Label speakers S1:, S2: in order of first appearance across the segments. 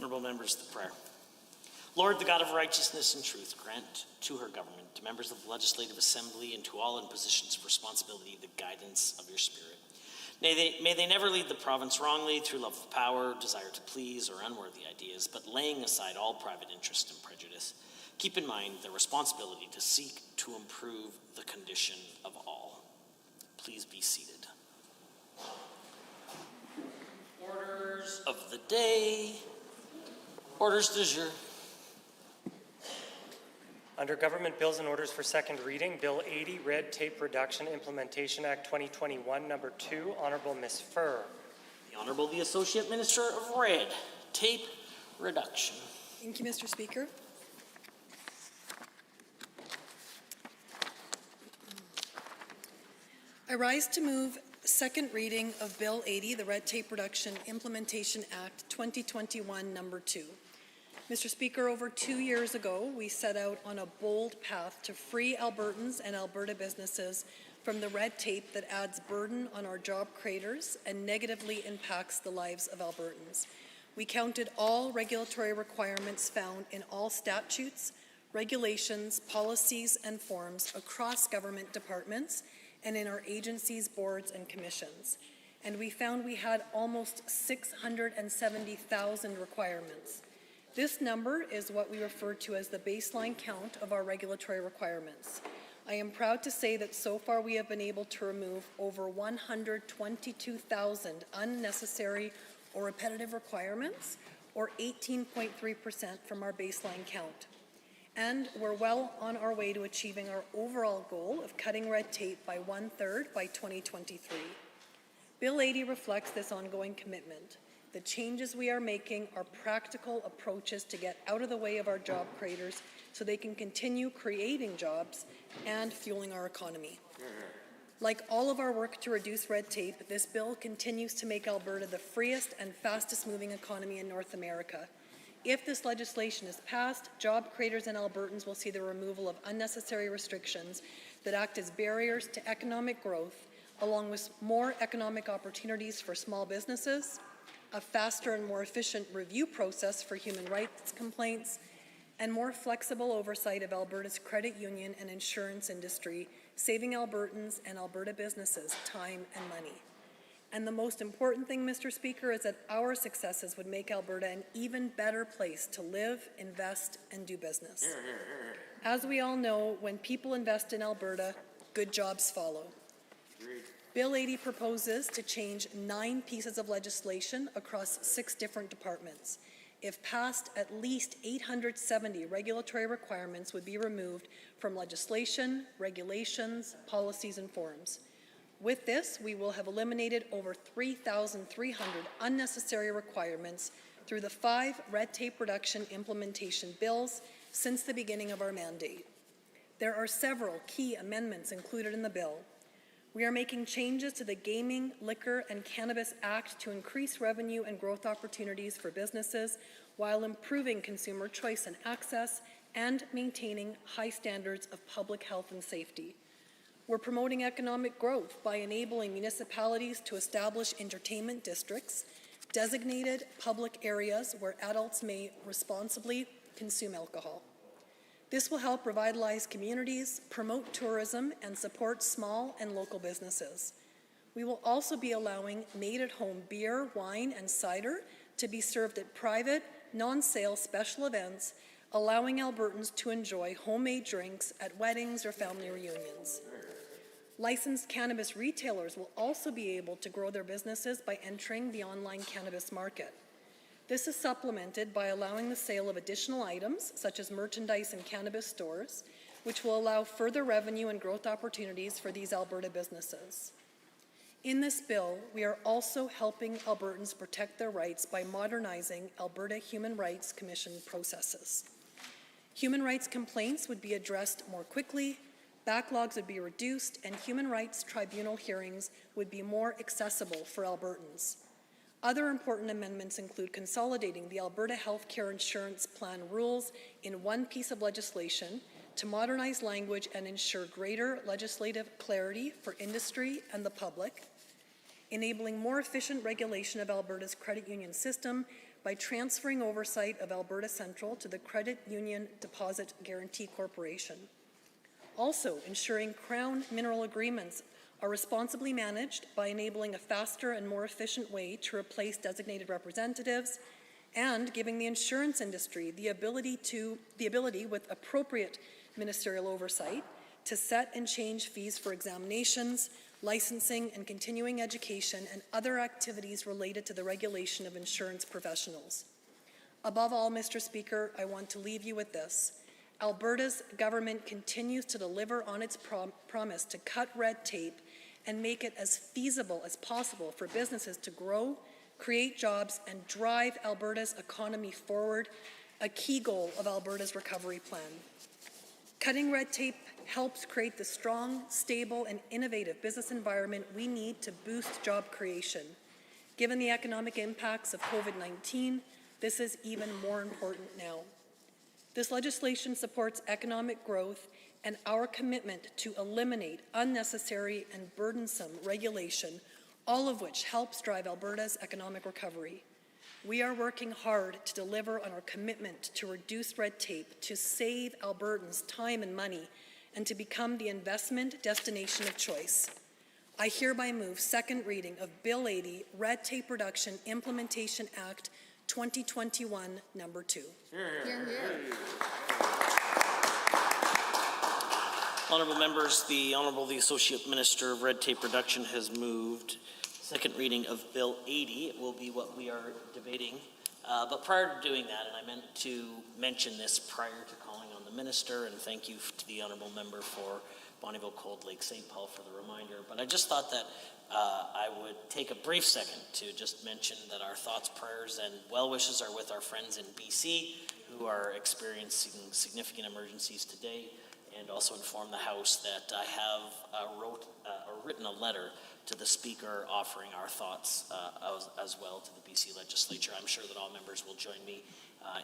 S1: Honourable members, the prayer. Lord, the God of righteousness and truth, grant to her government, to members of the Legislative Assembly, and to all in positions of responsibility the guidance of your Spirit. May they never lead the province wrongly through love of power, desire to please, or unworthy ideas, but laying aside all private interest and prejudice, keep in mind their responsibility to seek to improve the condition of all. Please be seated. Orders of the day. Orders du jour.
S2: Under Government Bills and Orders for second reading, Bill 80, Red Tape Reduction Implementation Act 2021, number 2, Honourable Ms. Furr.
S1: The Honourable the Associate Minister of Red Tape Reduction.
S3: Thank you, Mr. Speaker. I rise to move second reading of Bill 80, the Red Tape Reduction Implementation Act 2021, number 2. Mr. Speaker, over 2 years ago, we set out on a bold path to free Albertans and Alberta businesses from the red tape that adds burden on our job creators and negatively impacts the lives of Albertans. We counted all regulatory requirements found in all statutes, regulations, policies, and forms across government departments and in our agencies, boards, and commissions. And we found we had almost 670,000 requirements. This number is what we refer to as the baseline count of our regulatory requirements. I am proud to say that so far we have been able to remove over 122,000 unnecessary or repetitive requirements, or 18.3% from our baseline count. And we're well on our way to achieving our overall goal of cutting red tape by 1/3 by 2023. Bill 80 reflects this ongoing commitment. The changes we are making are practical approaches to get out of the way of our job creators so they can continue creating jobs and fueling our economy. Like all of our work to reduce red tape, this bill continues to make Alberta the freest and fastest moving economy in North America. If this legislation is passed, job creators and Albertans will see the removal of unnecessary restrictions that act as barriers to economic growth, along with more economic opportunities for small businesses, a faster and more efficient review process for human rights complaints, and more flexible oversight of Alberta's credit union and insurance industry, saving Albertans and Alberta businesses time and money. And the most important thing, Mr. Speaker, is that our successes would make Alberta an even better place to live, invest, and do business. As we all know, when people invest in Alberta, good jobs follow. Bill 80 proposes to change 9 pieces of legislation across 6 different departments. If passed, at least 870 regulatory requirements would be removed from legislation, regulations, policies, and forms. With this, we will have eliminated over 3,300 unnecessary requirements through the 5 red tape reduction implementation bills since the beginning of our mandate. There are several key amendments included in the bill. We are making changes to the Gaming, Liquor, and Cannabis Act to increase revenue and growth opportunities for businesses while improving consumer choice and access and maintaining high standards of public health and safety. We're promoting economic growth by enabling municipalities to establish entertainment districts, designated public areas where adults may responsibly consume alcohol. This will help revitalize communities, promote tourism, and support small and local businesses. We will also be allowing made-at-home beer, wine, and cider to be served at private, non-sale special events, allowing Albertans to enjoy homemade drinks at weddings or family reunions. Licensed cannabis retailers will also be able to grow their businesses by entering the online cannabis market. This is supplemented by allowing the sale of additional items, such as merchandise in cannabis stores, which will allow further revenue and growth opportunities for these Alberta businesses. In this bill, we are also helping Albertans protect their rights by modernizing Alberta Human Rights Commission processes. Human rights complaints would be addressed more quickly, backlogs would be reduced, and human rights tribunal hearings would be more accessible for Albertans. Other important amendments include consolidating the Alberta Healthcare Insurance Plan rules in one piece of legislation to modernize language and ensure greater legislative clarity for industry and the public, enabling more efficient regulation of Alberta's credit union system by transferring oversight of Alberta Central to the Credit Union Deposit Guarantee Corporation. Also, ensuring Crown mineral agreements are responsibly managed by enabling a faster and more efficient way to replace designated representatives, and giving the insurance industry the ability with appropriate ministerial oversight to set and change fees for examinations, licensing and continuing education, and other activities related to the regulation of insurance professionals. Above all, Mr. Speaker, I want to leave you with this. Alberta's government continues to deliver on its promise to cut red tape and make it as feasible as possible for businesses to grow, create jobs, and drive Alberta's economy forward, a key goal of Alberta's recovery plan. Cutting red tape helps create the strong, stable, and innovative business environment we need to boost job creation. Given the economic impacts of COVID-19, this is even more important now. This legislation supports economic growth and our commitment to eliminate unnecessary and burdensome regulation, all of which helps drive Alberta's economic recovery. We are working hard to deliver on our commitment to reduce red tape, to save Albertans time and money, and to become the investment destination of choice. I hereby move second reading of Bill 80, Red Tape Reduction Implementation Act 2021, number 2.
S1: Honourable members, the Associate Minister of Red Tape Reduction has moved second reading of Bill 80. It will be what we are debating. But prior to doing that, and I meant to mention this prior to calling on the Minister, and thank you to the Honourable Member for Bonnyville, Cold Lake, St. Paul for the reminder, but I just thought that I would take a brief second to just mention that our thoughts, prayers, and well wishes are with our friends in BC who are experiencing significant emergencies today, and also inform the House that I have written a letter to the Speaker offering our thoughts as well to the BC Legislature. I'm sure that all members will join me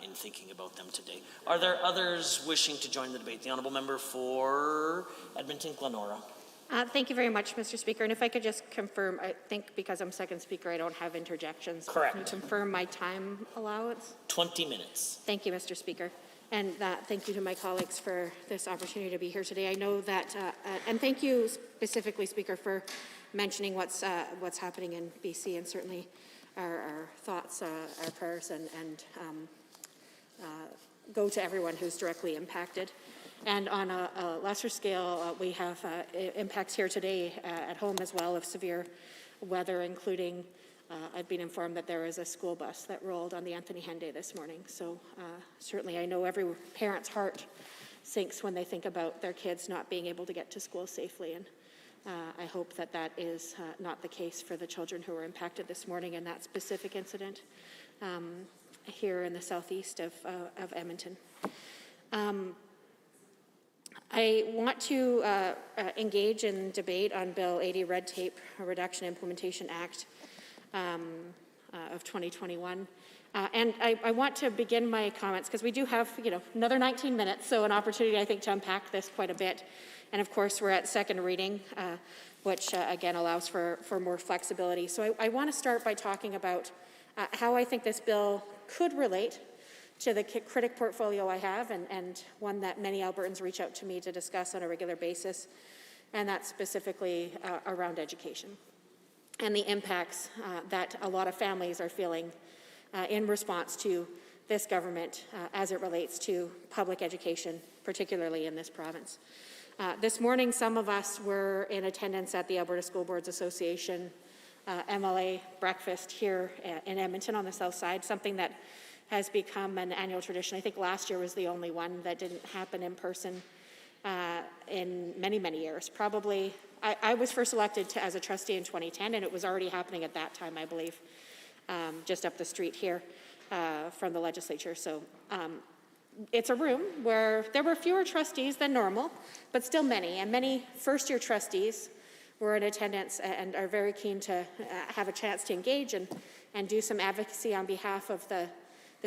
S1: in thinking about them today. Are there others wishing to join the debate? The Honourable Member for Edmonton-Glenora.
S4: Thank you very much, Mr. Speaker. And if I could just confirm, I think because I'm second speaker, I don't have interjections.
S1: Correct.
S4: Can you confirm my time allowance?
S1: 20 minutes.
S4: Thank you, Mr. Speaker. And thank you to my colleagues for this opportunity to be here today. I know that, and thank you specifically, Speaker, for mentioning what's happening in BC, and certainly our thoughts, our prayers, and go to everyone who's directly impacted. And on a lesser scale, we have impacts here today at home as well of severe weather, including I've been informed that there is a school bus that rolled on the Anthony Hen Day this morning. So certainly I know every parent's heart sinks when they think about their kids not being able to get to school safely. And I hope that that is not the case for the children who were impacted this morning in that specific incident here in the southeast of Edmonton. I want to engage in debate on Bill 80, Red Tape Reduction Implementation Act of 2021. And I want to begin my comments because we do have, another 19 minutes, so an opportunity, I think, to unpack this quite a bit. And of course, we're at second reading, which again allows for more flexibility. So I want to start by talking about how I think this bill could relate to the critic portfolio I have, and one that many Albertans reach out to me to discuss on a regular basis, and that's specifically around education and the impacts that a lot of families are feeling in response to this government as it relates to public education, particularly in this province. This morning, some of us were in attendance at the Alberta School Boards Association MLA breakfast here in Edmonton on the south side, something that has become an annual tradition. I think last year was the only one that didn't happen in person in many, many years. Probably, I was first elected as a trustee in 2010, and it was already happening at that time, I believe, just up the street here from the legislature. So it's a room where there were fewer trustees than normal, but still many, and many first-year trustees were in attendance and are very keen to have a chance to engage and do some advocacy on behalf of the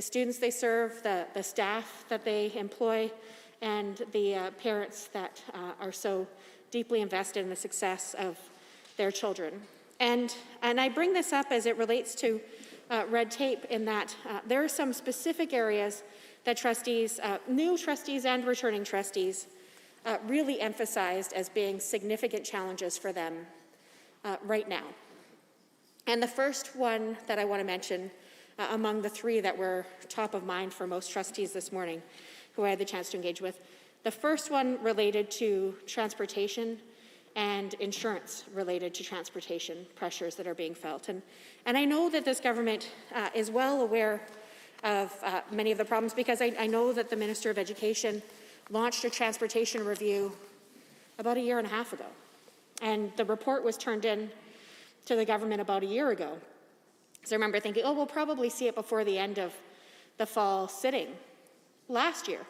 S4: students they serve, the staff that they employ, and the parents that are so deeply invested in the success of their children. And I bring this up as it relates to red tape in that there are some specific areas that trustees, new trustees and returning trustees, really emphasized as being significant challenges for them right now. And the first one that I want to mention among the three that were top of mind for most trustees this morning who I had the chance to engage with, the first one related to transportation and insurance related to transportation pressures that are being felt. And I know that this government is well aware of many of the problems, because I know that the Minister of Education launched a transportation review about 1.5 years ago. And the report was turned in to the government about 1 year ago. So I remember thinking, oh, we'll probably see it before the end of the fall sitting last year.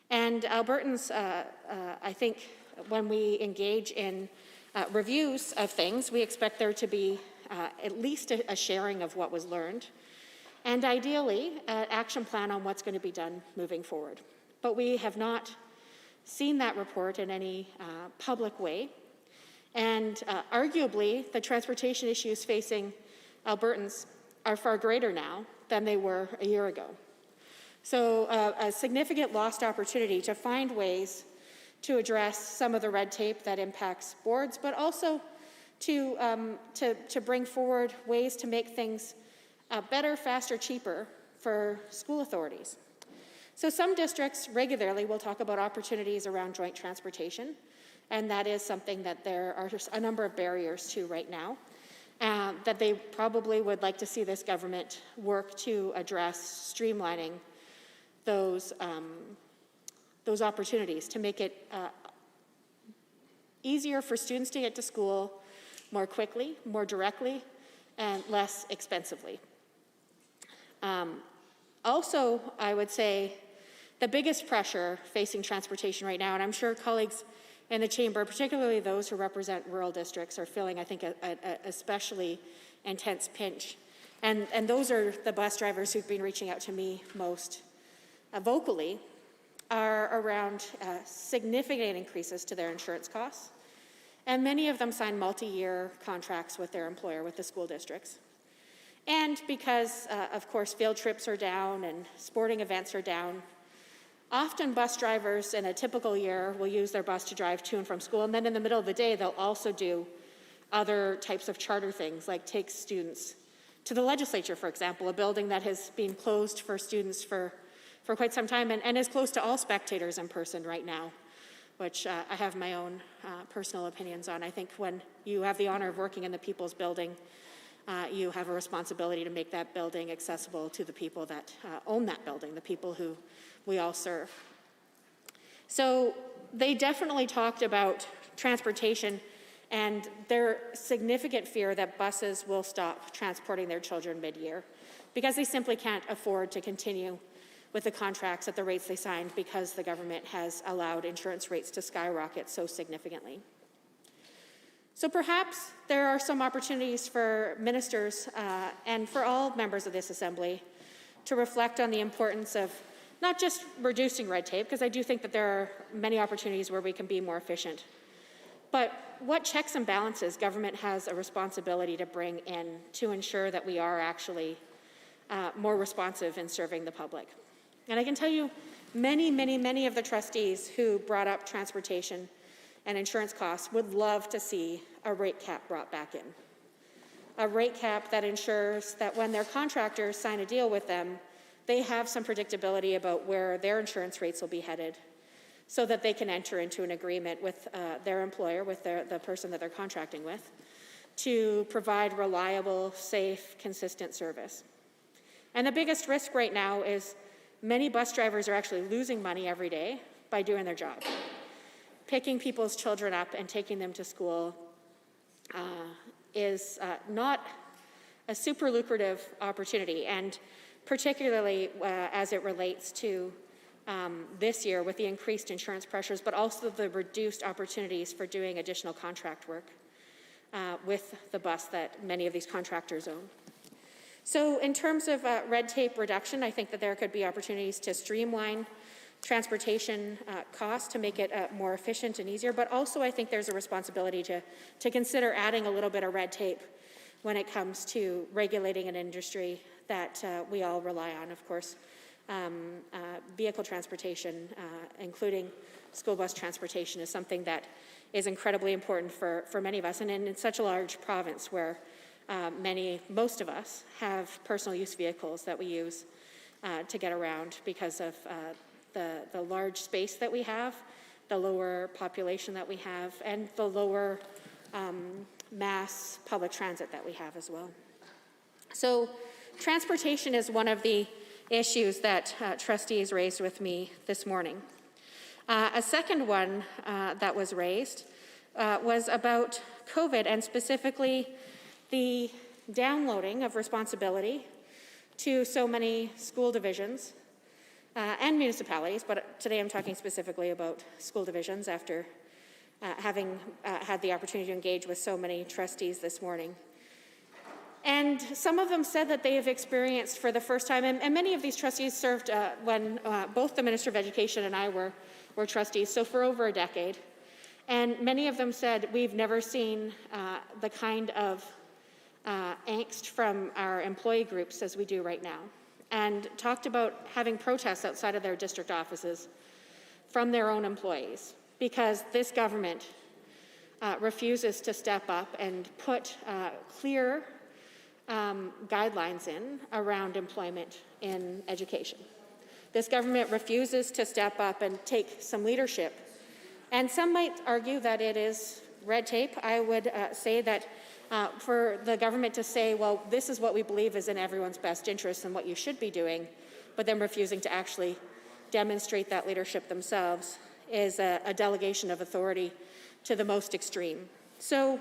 S4: And Albertans, I think when we engage in reviews of things, we expect there to be at least a sharing of what was learned, and ideally, an action plan on what's going to be done moving forward. But we have not seen that report in any public way. And arguably, the transportation issues facing Albertans are far greater now than they were 1 year ago. So a significant lost opportunity to find ways to address some of the red tape that impacts boards, but also to bring forward ways to make things better, faster, cheaper for school authorities. So some districts regularly will talk about opportunities around joint transportation, and that is something that there are a number of barriers to right now, that they probably would like to see this government work to address, streamlining those opportunities to make it easier for students to get to school more quickly, more directly, and less expensively. Also, I would say the biggest pressure facing transportation right now, and I'm sure colleagues in the chamber, particularly those who represent rural districts, are feeling, I think, a especially intense pinch. And those are the bus drivers who've been reaching out to me most vocally, are around significant increases to their insurance costs. And many of them sign multi-year contracts with their employer, with the school districts. And because, of course, field trips are down and sporting events are down, often bus drivers in a typical year will use their bus to drive to and from school, and then in the middle of the day, they'll also do other types of charter things, like take students to the legislature, for example, a building that has been closed for students for quite some time and is closed to all spectators in person right now, which I have my own personal opinions on. I think when you have the honor of working in the People's Building, you have a responsibility to make that building accessible to the people that own that building, the people who we all serve. So they definitely talked about transportation and their significant fear that buses will stop transporting their children mid-year because they simply can't afford to continue with the contracts at the rates they signed because the government has allowed insurance rates to skyrocket so significantly. So perhaps there are some opportunities for ministers and for all members of this assembly to reflect on the importance of not just reducing red tape, because I do think that there are many opportunities where we can be more efficient, but what checks and balances government has a responsibility to bring in to ensure that we are actually more responsive in serving the public. And I can tell you many of the trustees who brought up transportation and insurance costs would love to see a rate cap brought back in. A rate cap that ensures that when their contractors sign a deal with them, they have some predictability about where their insurance rates will be headed so that they can enter into an agreement with their employer, with the person that they're contracting with, to provide reliable, safe, consistent service. And the biggest risk right now is many bus drivers are actually losing money every day by doing their job. Picking people's children up and taking them to school is not a super lucrative opportunity, and particularly as it relates to this year with the increased insurance pressures, but also the reduced opportunities for doing additional contract work with the bus that many of these contractors own. So in terms of red tape reduction, I think that there could be opportunities to streamline transportation costs to make it more efficient and easier, but also I think there's a responsibility to consider adding a little bit of red tape when it comes to regulating an industry that we all rely on, of course. Vehicle transportation, including school bus transportation, is something that is incredibly important for many of us, and in such a large province where most of us have personal use vehicles that we use to get around because of the large space that we have, the lower population that we have, and the lower mass public transit that we have as well. So transportation is one of the issues that trustees raised with me this morning. A second one that was raised was about COVID, and specifically the downloading of responsibility to so many school divisions and municipalities, but today I'm talking specifically about school divisions after having had the opportunity to engage with so many trustees this morning. And some of them said that they have experienced for the first time, and many of these trustees served when both the Minister of Education and I were trustees, so for over a decade. And many of them said, we've never seen the kind of angst from our employee groups as we do right now, and talked about having protests outside of their district offices from their own employees because this government refuses to step up and put clear guidelines in around employment in education. This government refuses to step up and take some leadership. And some might argue that it is red tape. I would say that for the government to say, well, this is what we believe is in everyone's best interest and what you should be doing, but then refusing to actually demonstrate that leadership themselves is a delegation of authority to the most extreme. So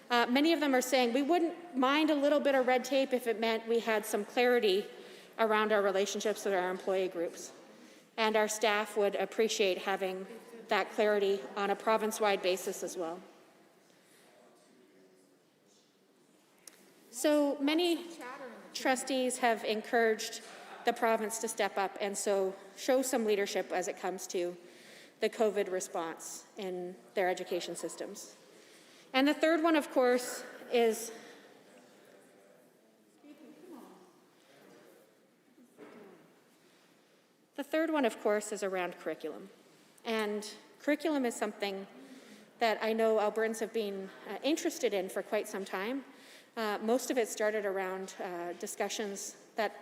S4: many of them are saying we wouldn't mind a little bit of red tape if it meant we had some clarity around our relationships with our employee groups. And our staff would appreciate having that clarity on a province-wide basis as well. So many trustees have encouraged the province to step up and so show some leadership as it comes to the COVID response in their education systems. And the third one, of course, is around curriculum. And curriculum is something that I know Albertans have been interested in for quite some time. Most of it started around discussions that,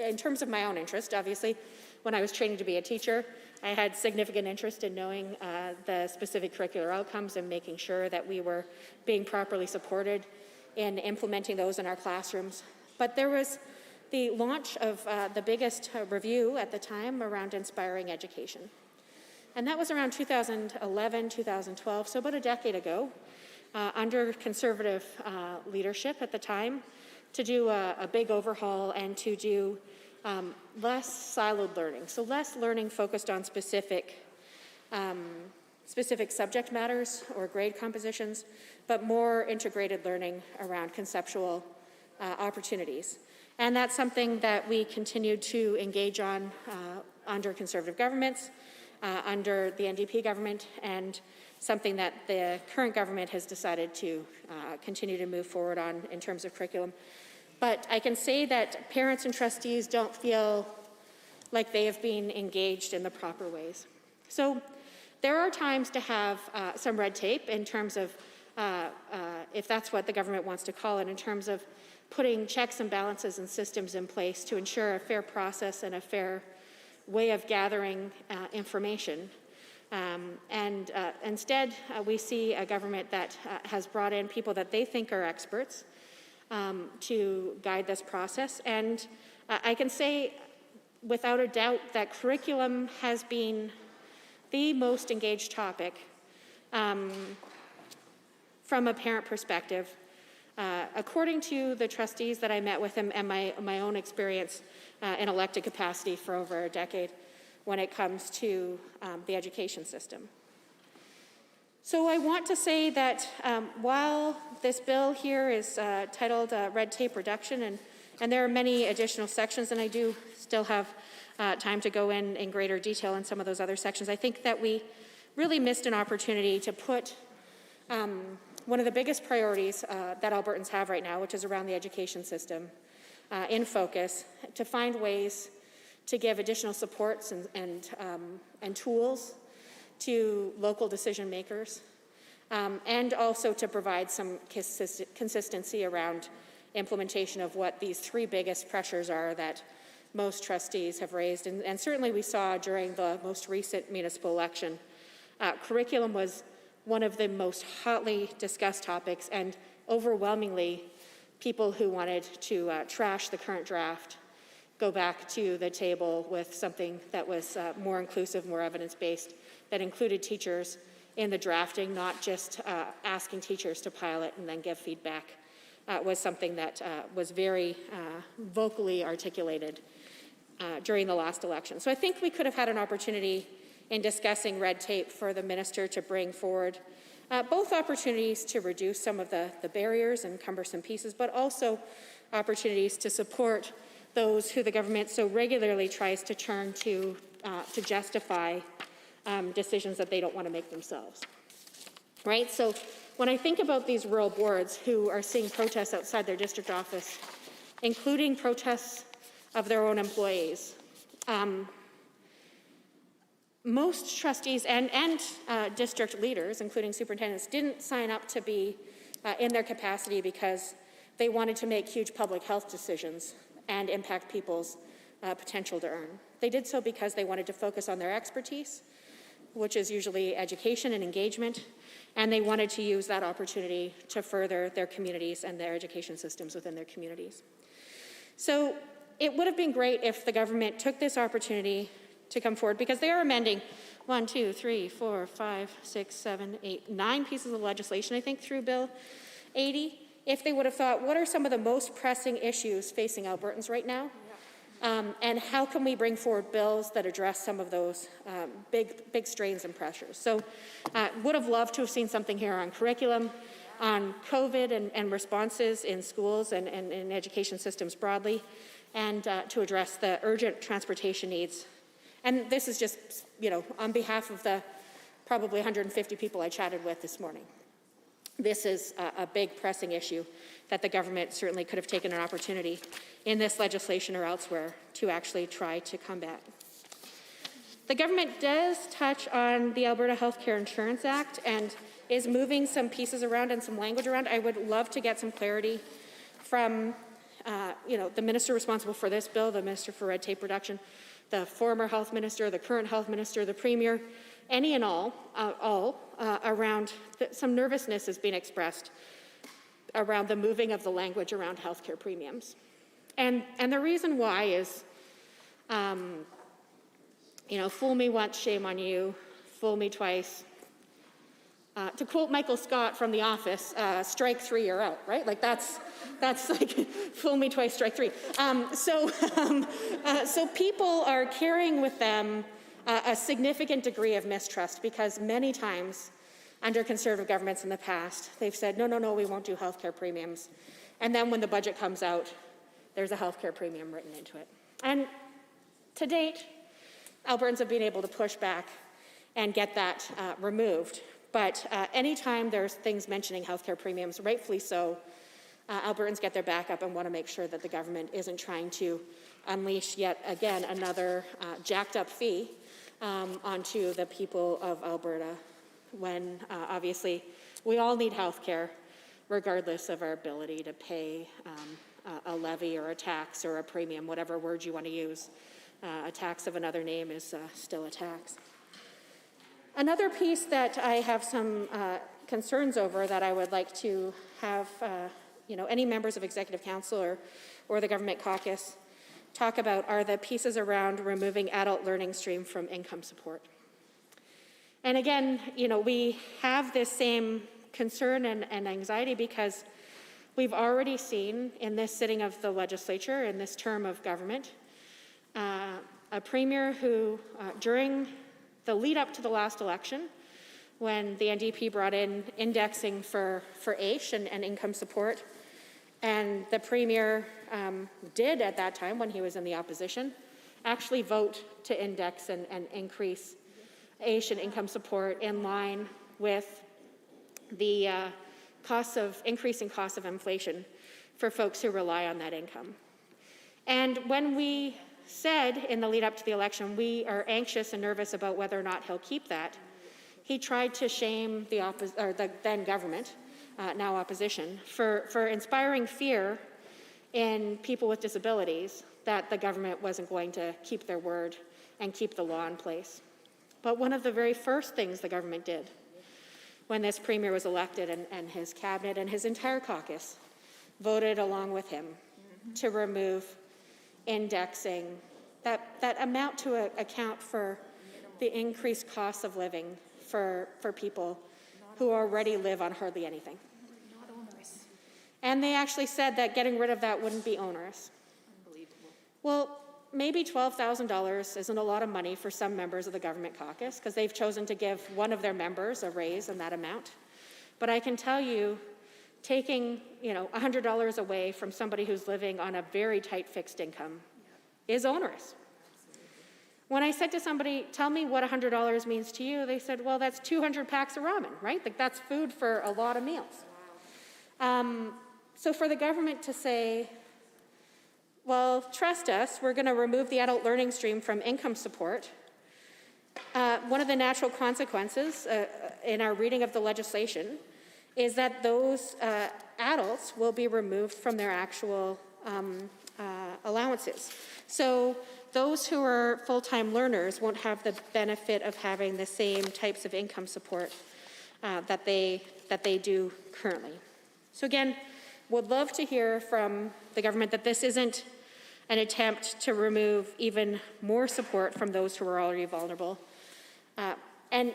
S4: in terms of my own interest, obviously, when I was training to be a teacher, I had significant interest in knowing the specific curricular outcomes and making sure that we were being properly supported in implementing those in our classrooms. But there was the launch of the biggest review at the time around inspiring education. And that was around 2011, 2012, so about a decade ago, under Conservative leadership at the time, to do a big overhaul and to do less siloed learning. So less learning focused on specific subject matters or grade compositions, but more integrated learning around conceptual opportunities. And that's something that we continued to engage on under Conservative governments, under the NDP government, and something that the current government has decided to continue to move forward on in terms of curriculum. But I can say that parents and trustees don't feel like they have been engaged in the proper ways. So there are times to have some red tape in terms of, if that's what the government wants to call it, in terms of putting checks and balances and systems in place to ensure a fair process and a fair way of gathering information. Instead, we see a government that has brought in people that they think are experts to guide this process. And I can say without a doubt that curriculum has been the most engaged topic from a parent perspective. According to the trustees that I met with and my own experience in elected capacity for over a decade when it comes to the education system. So I want to say that while this bill here is titled Red Tape Reduction, and there are many additional sections, and I do still have time to go in greater detail in some of those other sections, I think that we really missed an opportunity to put one of the biggest priorities that Albertans have right now, which is around the education system, in focus, to find ways to give additional supports and tools to local decision makers, and also to provide some consistency around implementation of what these three biggest pressures are that most trustees have raised. And certainly we saw during the most recent municipal election, curriculum was one of the most hotly discussed topics, and overwhelmingly people who wanted to trash the current draft go back to the table with something that was more inclusive, more evidence-based, that included teachers in the drafting, not just asking teachers to pilot and then give feedback, was something that was very vocally articulated during the last election. So I think we could have had an opportunity in discussing red tape for the minister to bring forward both opportunities to reduce some of the barriers and cumbersome pieces, but also opportunities to support those who the government so regularly tries to turn to justify decisions that they don't want to make themselves. Right? So when I think about these rural boards who are seeing protests outside their district office, including protests of their own employees, most trustees and district leaders, including superintendents, didn't sign up to be in their capacity because they wanted to make huge public health decisions and impact people's potential to earn. They did so because they wanted to focus on their expertise, which is usually education and engagement, and they wanted to use that opportunity to further their communities and their education systems within their communities. So it would have been great if the government took this opportunity to come forward, because they are amending 1, 2, 3, 4, 5, 6, 7, 8, 9 pieces of legislation, I think, through Bill 80. If they would have thought, what are some of the most pressing issues facing Albertans right now? And how can we bring forward bills that address some of those big strains and pressures? So would have loved to have seen something here on curriculum, on COVID and responses in schools and in education systems broadly, and to address the urgent transportation needs. And this is just, on behalf of the probably 150 people I chatted with this morning. This is a big pressing issue that the government certainly could have taken an opportunity in this legislation or elsewhere to actually try to combat. The government does touch on the Alberta Healthcare Insurance Act and is moving some pieces around and some language around. I would love to get some clarity from the minister responsible for this bill, the Minister for Red Tape Reduction, the former health minister, the current health minister, the premier, any and all around some nervousness is being expressed around the moving of the language around healthcare premiums. And the reason why is, fool me once, shame on you, fool me twice. To quote Michael Scott from The Office, strike 3, you're out, right? Like that's like, fool me twice, strike 3. So people are carrying with them a significant degree of mistrust, because many times under Conservative governments in the past, they've said, no, we won't do healthcare premiums. And then when the budget comes out, there's a healthcare premium written into it. And to date, Albertans have been able to push back and get that removed. But anytime there's things mentioning healthcare premiums, rightfully so, Albertans get their back up and want to make sure that the government isn't trying to unleash yet again another jacked up fee onto the people of Alberta, when obviously we all need healthcare regardless of our ability to pay a levy or a tax or a premium, whatever word you want to use. A tax of another name is still a tax. Another piece that I have some concerns over that I would like to have any members of Executive Council or the Government Caucus talk about are the pieces around removing adult learning stream from income support. And again, we have this same concern and anxiety because we've already seen in this sitting of the legislature, in this term of government, a premier who, during the lead up to the last election, when the NDP brought in indexing for AISH and income support, and the premier did at that time, when he was in the opposition, actually vote to index and increase AISH and income support in line with the increasing costs of inflation for folks who rely on that income. And when we said in the lead up to the election, we are anxious and nervous about whether or not he'll keep that, he tried to shame the then government, now opposition, for inspiring fear in people with disabilities that the government wasn't going to keep their word and keep the law in place. But one of the very first things the government did when this premier was elected and his cabinet and his entire caucus voted along with him to remove indexing that amount to account for the increased costs of living for people who already live on hardly anything. And they actually said that getting rid of that wouldn't be onerous. Unbelievable. Well, maybe $12,000 isn't a lot of money for some members of the government caucus because they've chosen to give one of their members a raise in that amount. But I can tell you, taking $100 away from somebody who's living on a very tight fixed income is onerous. When I said to somebody, tell me what $100 means to you, they said, well, that's 200 packs of ramen, right? Like that's food for a lot of meals. So for the government to say, well, trust us, we're going to remove the adult learning stream from income support, one of the natural consequences in our reading of the legislation is that those adults will be removed from their actual allowances. So those who are full-time learners won't have the benefit of having the same types of income support that they do currently. So again, would love to hear from the government that this isn't an attempt to remove even more support from those who are already vulnerable. And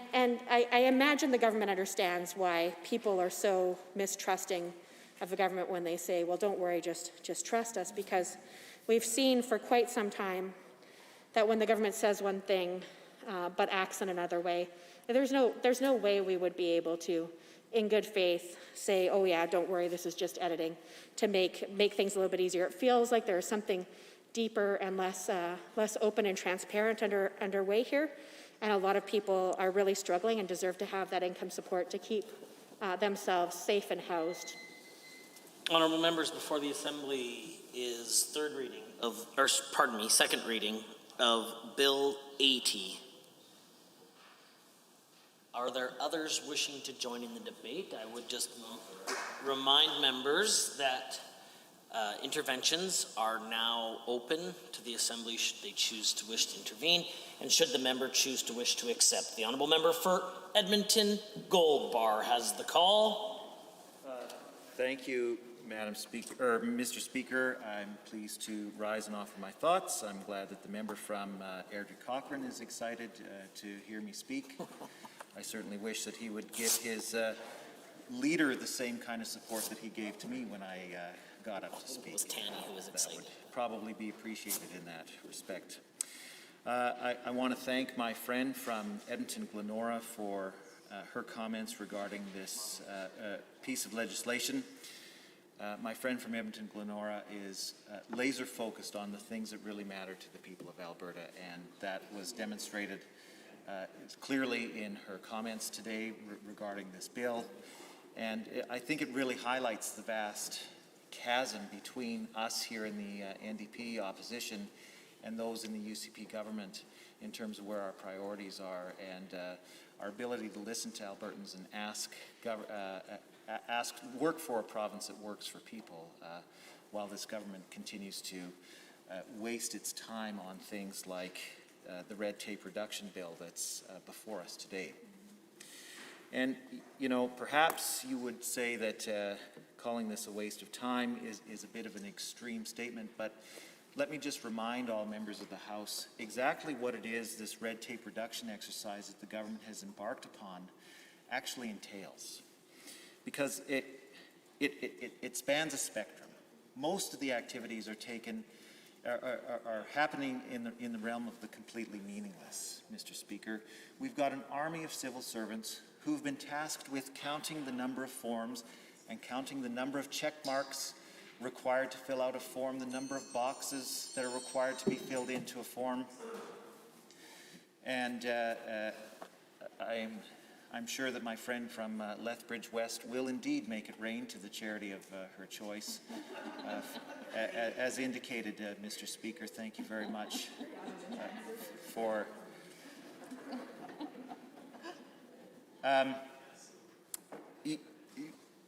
S4: I imagine the government understands why people are so mistrusting of the government when they say, well, don't worry, just trust us, because we've seen for quite some time that when the government says one thing but acts in another way, there's no way we would be able to, in good faith, say, oh yeah, don't worry, this is just editing, to make things a little bit easier. It feels like there's something deeper and less open and transparent underway here, and a lot of people are really struggling and deserve to have that income support to keep themselves safe and housed.
S1: Honourable members, before the Assembly is second reading of Bill 80. Are there others wishing to join in the debate? I would just remind members that interventions are now open to the Assembly should they choose to wish to intervene, and should the member choose to wish to accept. The Honourable Member for Edmonton Gold Bar has the call.
S5: Thank you, Mr. Speaker. I'm pleased to rise and offer my thoughts. I'm glad that the member from Airdrie Cochrane is excited to hear me speak. I certainly wish that he would give his leader the same kind of support that he gave to me when I got up to speak.
S1: It was Tanny who was excited.
S5: That would probably be appreciated in that respect. I want to thank my friend from Edmonton Glenora for her comments regarding this piece of legislation. My friend from Edmonton Glenora is laser focused on the things that really matter to the people of Alberta, and that was demonstrated clearly in her comments today regarding this bill. And I think it really highlights the vast chasm between us here in the NDP opposition and those in the UCP government in terms of where our priorities are, and our ability to listen to Albertans and work for a province that works for people, while this government continues to waste its time on things like the red tape reduction bill that's before us today. And, perhaps you would say that calling this a waste of time is a bit of an extreme statement, but let me just remind all members of the House exactly what it is this red tape reduction exercise that the government has embarked upon actually entails. Because it spans a spectrum. Most of the activities are happening in the realm of the completely meaningless, Mr. Speaker. We've got an army of civil servants who've been tasked with counting the number of forms and counting the number of check marks required to fill out a form, the number of boxes that are required to be filled into a form. And I'm sure that my friend from Lethbridge West will indeed make it rain to the charity of her choice. As indicated, Mr. Speaker, thank you very much for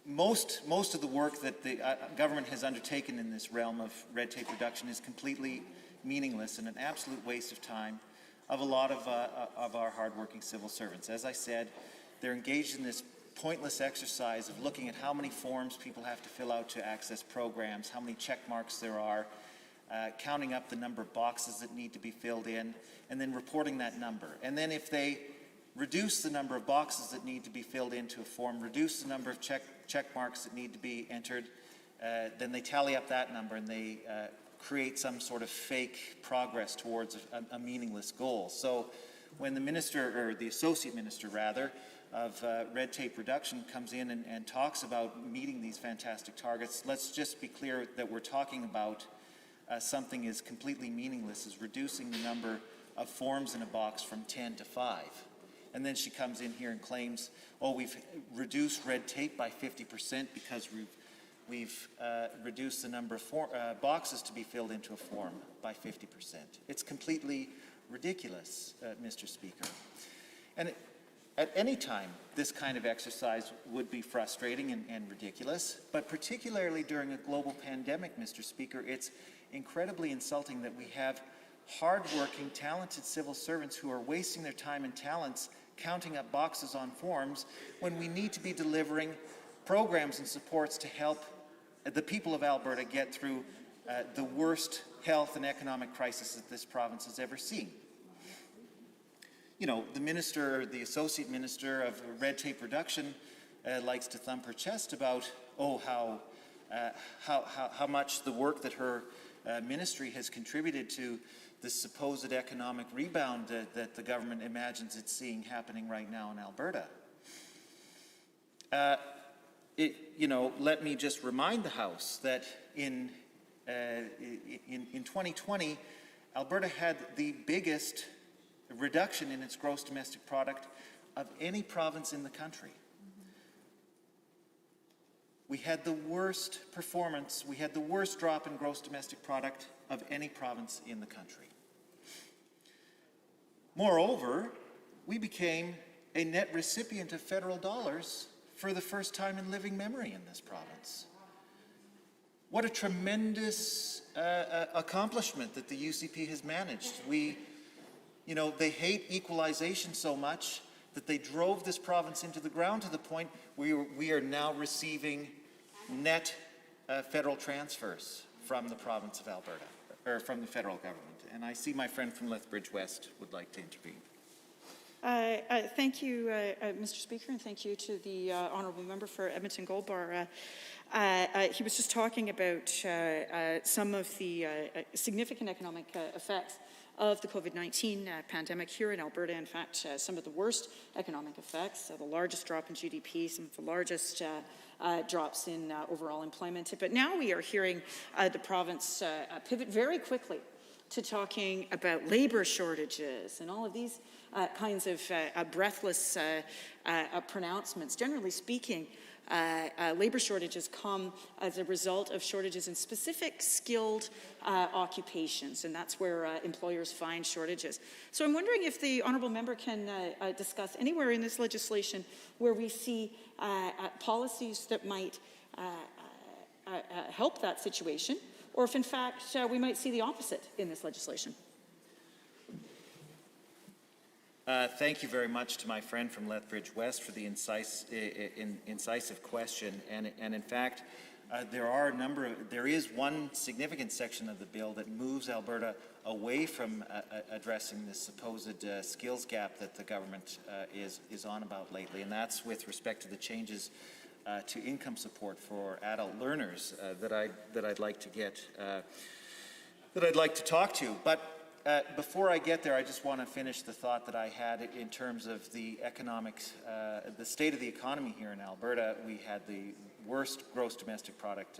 S5: most of the work that the government has undertaken in this realm of red tape reduction is completely meaningless and an absolute waste of time of a lot of our hardworking civil servants. As I said, they're engaged in this pointless exercise of looking at how many forms people have to fill out to access programs, how many check marks there are, counting up the number of boxes that need to be filled in, and then reporting that number. And then if they reduce the number of boxes that need to be filled into a form, reduce the number of check marks that need to be entered, then they tally up that number and they create some sort of fake progress towards a meaningless goal. So when the minister, or the associate minister rather, of red tape reduction comes in and talks about meeting these fantastic targets, let's just be clear that we're talking about something as completely meaningless as reducing the number of forms in a box from 10 to 5. And then she comes in here and claims, oh, we've reduced red tape by 50% because we've reduced the number of boxes to be filled into a form by 50%. It's completely ridiculous, Mr. Speaker. And at any time, this kind of exercise would be frustrating and ridiculous, but particularly during a global pandemic, Mr. Speaker, it's incredibly insulting that we have hardworking, talented civil servants who are wasting their time and talents counting up boxes on forms when we need to be delivering programs and supports to help the people of Alberta get through the worst health and economic crisis that this province has ever seen. You know, the minister, the associate minister of red tape reduction likes to thump her chest about, oh, how much the work that her ministry has contributed to the supposed economic rebound that the government imagines it's seeing happening right now in Alberta. Let me just remind the House that in 2020, Alberta had the biggest reduction in its gross domestic product of any province in the country. We had the worst performance, we had the worst drop in gross domestic product of any province in the country. Moreover, we became a net recipient of federal dollars for the first time in living memory in this province. What a tremendous accomplishment that the UCP has managed. They hate equalization so much that they drove this province into the ground to the point where we are now receiving net federal transfers from the province of Alberta, or from the federal government. And I see my friend from Lethbridge West would like to intervene.
S6: Thank you, Mr. Speaker, and thank you to the honourable member for Edmonton Gold Bar. He was just talking about some of the significant economic effects of the COVID-19 pandemic here in Alberta. In fact, some of the worst economic effects, the largest drop in GDP, some of the largest drops in overall employment. But now we are hearing the province pivot very quickly to talking about labour shortages and all of these kinds of breathless pronouncements. Generally speaking, labour shortages come as a result of shortages in specific skilled occupations, and that's where employers find shortages. So I'm wondering if the honourable member can discuss anywhere in this legislation where we see policies that might help that situation, or if in fact we might see the opposite in this legislation.
S5: Thank you very much to my friend from Lethbridge West for the incisive question. And in fact, there is one significant section of the bill that moves Alberta away from addressing this supposed skills gap that the government is on about lately, and that's with respect to the changes to income support for adult learners that I'd like to talk to. But before I get there, I just want to finish the thought that I had in terms of the the state of the economy here in Alberta. We had the worst gross domestic product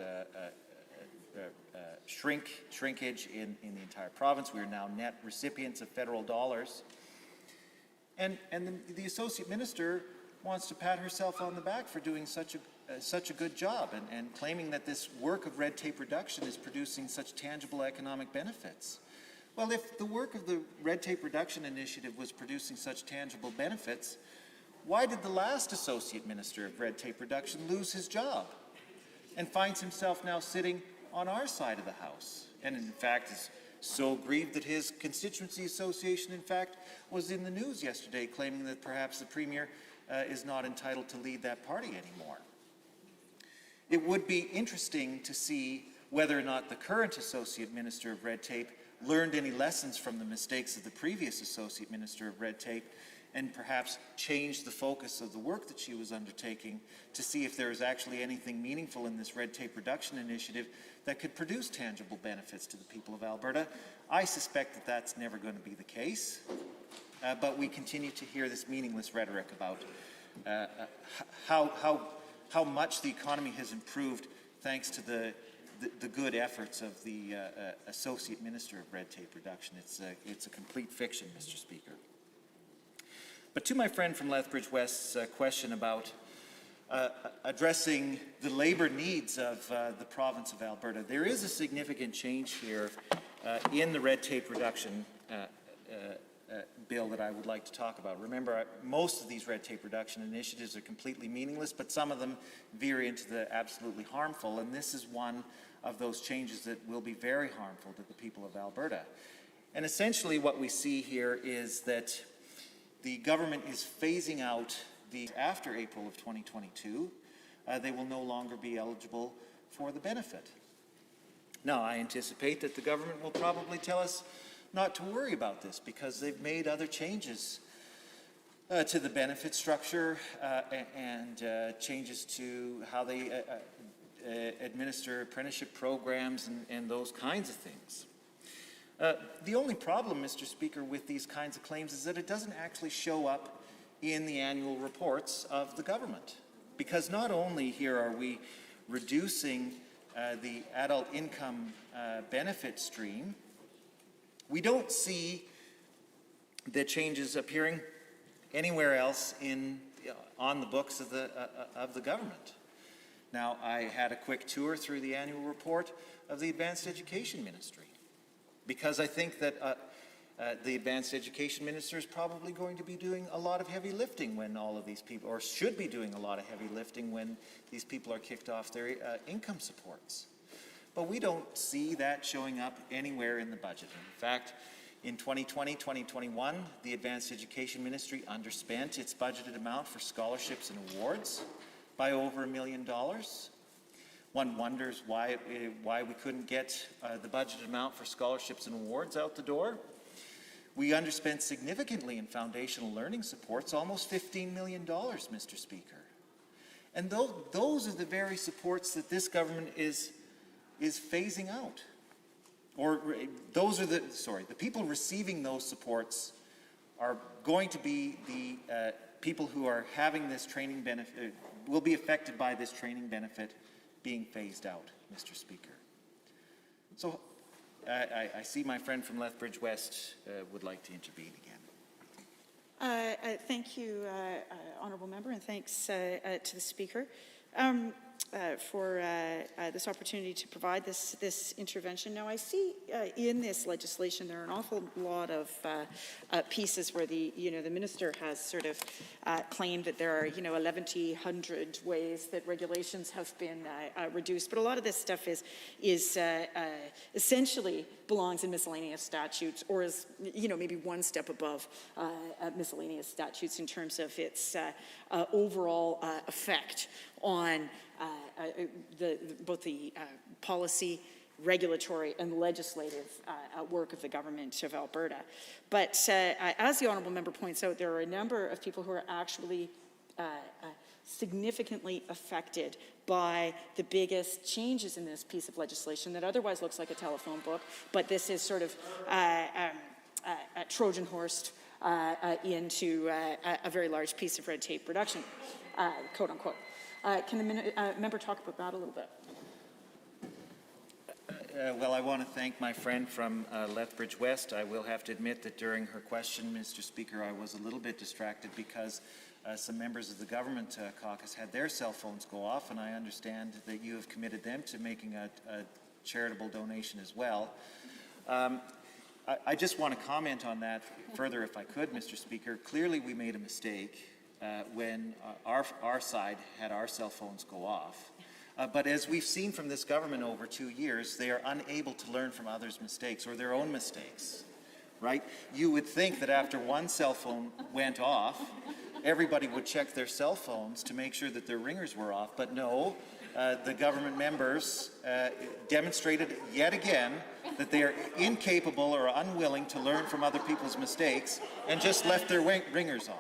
S5: shrinkage in the entire province. We are now net recipients of federal dollars. And the associate minister wants to pat herself on the back for doing such a good job and claiming that this work of red tape reduction is producing such tangible economic benefits. Well, if the work of the Red Tape Reduction Initiative was producing such tangible benefits, why did the last Associate Minister of Red Tape Reduction lose his job and finds himself now sitting on our side of the House, and in fact is so grieved that his constituency association, in fact, was in the news yesterday claiming that perhaps the Premier is not entitled to lead that party anymore? It would be interesting to see whether or not the current Associate Minister of Red Tape learned any lessons from the mistakes of the previous Associate Minister of Red Tape and perhaps changed the focus of the work that she was undertaking to see if there is actually anything meaningful in this red tape reduction initiative that could produce tangible benefits to the people of Alberta. I suspect that that's never going to be the case, but we continue to hear this meaningless rhetoric about how much the economy has improved thanks to the good efforts of the Associate Minister of Red Tape Reduction. It's a complete fiction, Mr. Speaker. But to my friend from Lethbridge West's question about addressing the labour needs of the province of Alberta, there is a significant change here in the red tape reduction bill that I would like to talk about. Remember, most of these red tape reduction initiatives are completely meaningless, but some of them veer into the absolutely harmful, and this is one of those changes that will be very harmful to the people of Alberta. And essentially what we see here is that the government is phasing out after April of 2022, they will no longer be eligible for the benefit. Now, I anticipate that the government will probably tell us not to worry about this because they've made other changes to the benefit structure and changes to how they administer apprenticeship programs and those kinds of things. The only problem, Mr. Speaker, with these kinds of claims is that it doesn't actually show up in the annual reports of the government. Because not only here are we reducing the adult income benefit stream, we don't see the changes appearing anywhere else on the books of the government. Now, I had a quick tour through the annual report of the Advanced Education Ministry, because I think that the Advanced Education Minister is probably going to be doing a lot of heavy lifting when all of these people, or should be doing a lot of heavy lifting when these people are kicked off their income supports. But we don't see that showing up anywhere in the budget. In fact, in 2020-2021, the Advanced Education Ministry underspent its budgeted amount for scholarships and awards by over $1 million. One wonders why we couldn't get the budgeted amount for scholarships and awards out the door. We underspent significantly in foundational learning supports, almost $15 million, Mr. Speaker. And those are the very supports that this government is phasing out. Or those are the people receiving those supports are going to be the people who are having this training benefit, will be affected by this training benefit being phased out, Mr. Speaker. So I see my friend from Lethbridge West would like to intervene again.
S6: Thank you, Honourable Member, and thanks to the Speaker for this opportunity to provide this intervention. Now, I see in this legislation there are an awful lot of pieces where the Minister has sort of claimed that there are 1,100 ways that regulations have been reduced, but a lot of this stuff is essentially belongs in miscellaneous statutes, or is maybe one step above miscellaneous statutes in terms of its overall effect on both the policy, regulatory, and legislative work of the government of Alberta. But as the Honourable Member points out, there are a number of people who are actually significantly affected by the biggest changes in this piece of legislation that otherwise looks like a telephone book, but this is sort of Trojan horsed into a very large piece of red tape reduction, quote unquote. Can the member talk about that a little bit?
S5: Well, I want to thank my friend from Lethbridge West. I will have to admit that during her question, Mr. Speaker, I was a little bit distracted because some members of the government caucus had their cell phones go off, and I understand that you have committed them to making a charitable donation as well. I just want to comment on that further if I could, Mr. Speaker. Clearly we made a mistake when our side had our cell phones go off. But as we've seen from this government over 2 years, they are unable to learn from others' mistakes or their own mistakes, right? You would think that after one cell phone went off, everybody would check their cell phones to make sure that their ringers were off, but no, the government members demonstrated yet again that they are incapable or unwilling to learn from other people's mistakes and just left their ringers on.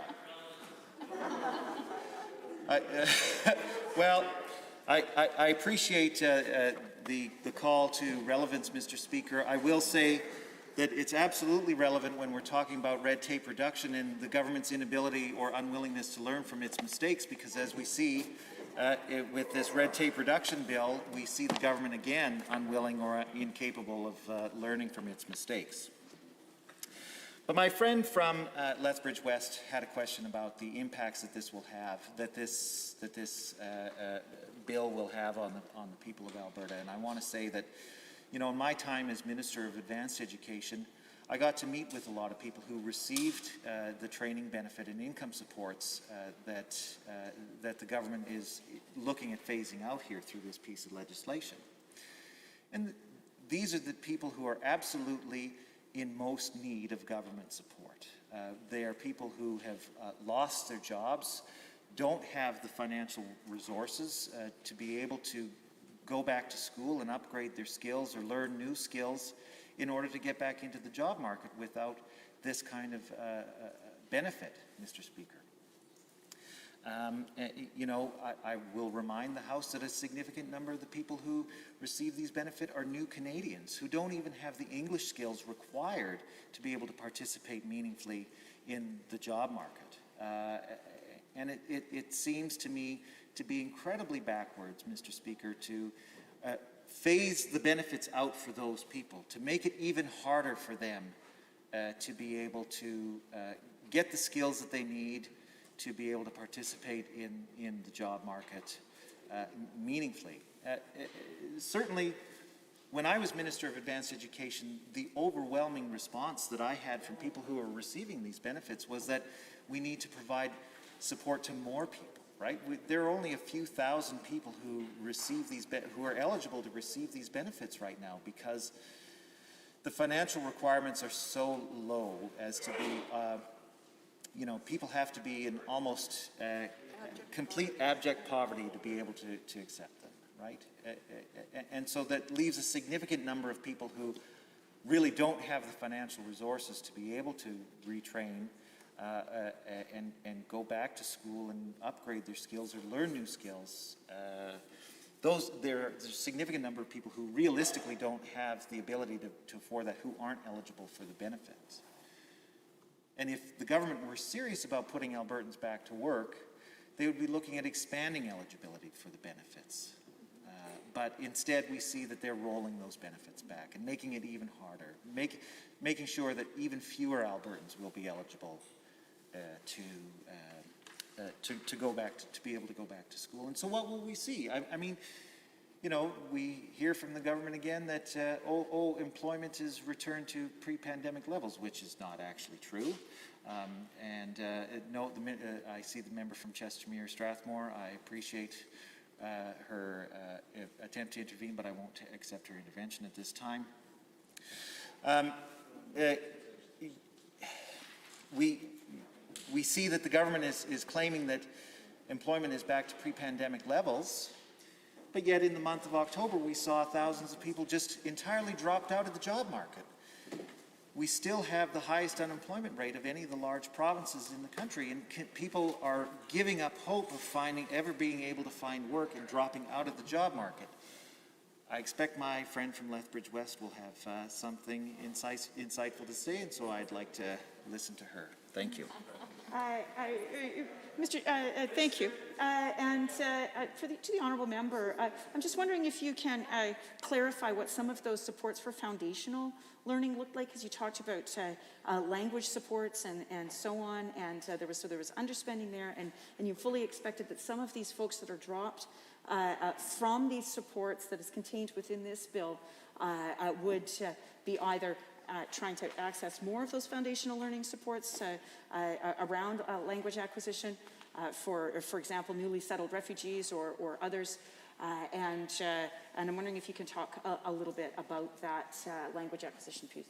S5: Well, I appreciate the call to relevance, Mr. Speaker. I will say that it's absolutely relevant when we're talking about red tape reduction and the government's inability or unwillingness to learn from its mistakes, because as we see with this red tape reduction bill, we see the government again unwilling or incapable of learning from its mistakes. But my friend from Lethbridge West had a question about the impacts that this will have, that this bill will have on the people of Alberta. And I want to say that, you know, in my time as Minister of Advanced Education, I got to meet with a lot of people who received the training benefit and income supports that the government is looking at phasing out here through this piece of legislation. And these are the people who are absolutely in most need of government support. They are people who have lost their jobs, don't have the financial resources to be able to go back to school and upgrade their skills or learn new skills in order to get back into the job market without this kind of benefit, Mr. Speaker. You know, I will remind the House that a significant number of the people who receive these benefits are new Canadians who don't even have the English skills required to be able to participate meaningfully in the job market. And it seems to me to be incredibly backwards, Mr. Speaker, to phase the benefits out for those people, to make it even harder for them to be able to get the skills that they need to be able to participate in the job market meaningfully. Certainly, when I was Minister of Advanced Education, the overwhelming response that I had from people who are receiving these benefits was that we need to provide support to more people, right? There are only a few thousand people who receive these, who are eligible to receive these benefits right now because the financial requirements are so low as to be you know, people have to be in almost complete abject poverty to be able to accept them, right? And so that leaves a significant number of people who really don't have the financial resources to be able to retrain and go back to school and upgrade their skills or learn new skills. There's a significant number of people who realistically don't have the ability to afford that, who aren't eligible for the benefits. And if the government were serious about putting Albertans back to work, they would be looking at expanding eligibility for the benefits. But instead, we see that they're rolling those benefits back and making it even harder, making sure that even fewer Albertans will be eligible to go back to be able to go back to school. And so, what will we see? I mean, you know, we hear from the government again that, employment is returned to pre-pandemic levels, which is not actually true. No, I see the member from Chestermere Strathmore. I appreciate her attempt to intervene, but I won't accept her intervention at this time. We see that the government is claiming that employment is back to pre-pandemic levels, but yet in the month of October, we saw thousands of people just entirely dropped out of the job market. We still have the highest unemployment rate of any of the large provinces in the country, and people are giving up hope of ever being able to find work and dropping out of the job market. I expect my friend from Lethbridge West will have something insightful to say, and so I'd like to listen to her. Thank you.
S6: Thank you. To the honourable member, I'm just wondering if you can clarify what some of those supports for foundational learning looked like, because you talked about language supports and so on, and there was underspending there, and you fully expected that some of these folks that are dropped from these supports that is contained within this bill would be either trying to access more of those foundational learning supports around language acquisition for example, newly settled refugees or others. And I'm wondering if you can talk a little bit about that language acquisition piece.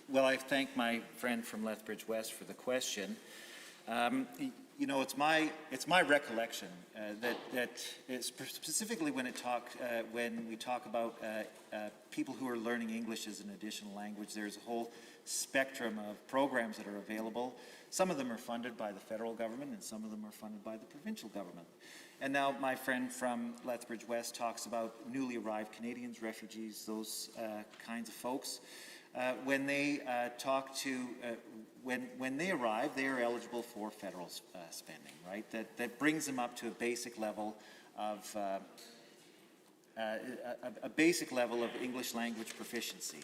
S5: Well, I thank my friend from Lethbridge West for the question. You know, it's my recollection that specifically when we talk about people who are learning English as an additional language, there's a whole spectrum of programs that are available. Some of them are funded by the federal government, and some of them are funded by the provincial government. And now my friend from Lethbridge West talks about newly arrived Canadians, refugees, those kinds of folks. When they when they arrive, they are eligible for federal spending, right? That brings them up to a basic level of English language proficiency.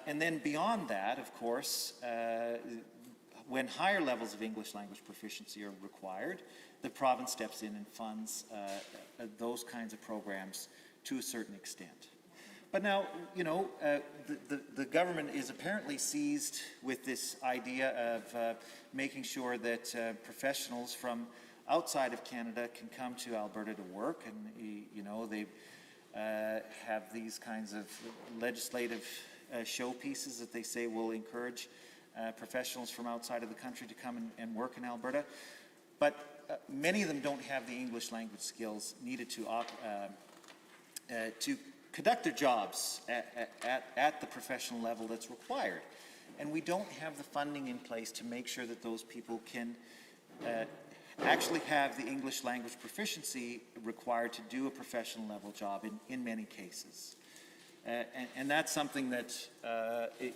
S5: And then beyond that, of course, when higher levels of English language proficiency are required, the province steps in and funds those kinds of programs to a certain extent. But now, you know, the government is apparently seized with this idea of making sure that professionals from outside of Canada can come to Alberta to work, and, you know, they have these kinds of legislative showpieces that they say will encourage professionals from outside of the country to come and work in Alberta. But many of them don't have the English language skills needed to conduct their jobs at the professional level that's required. And we don't have the funding in place to make sure that those people can actually have the English language proficiency required to do a professional level job in many cases. And that's something that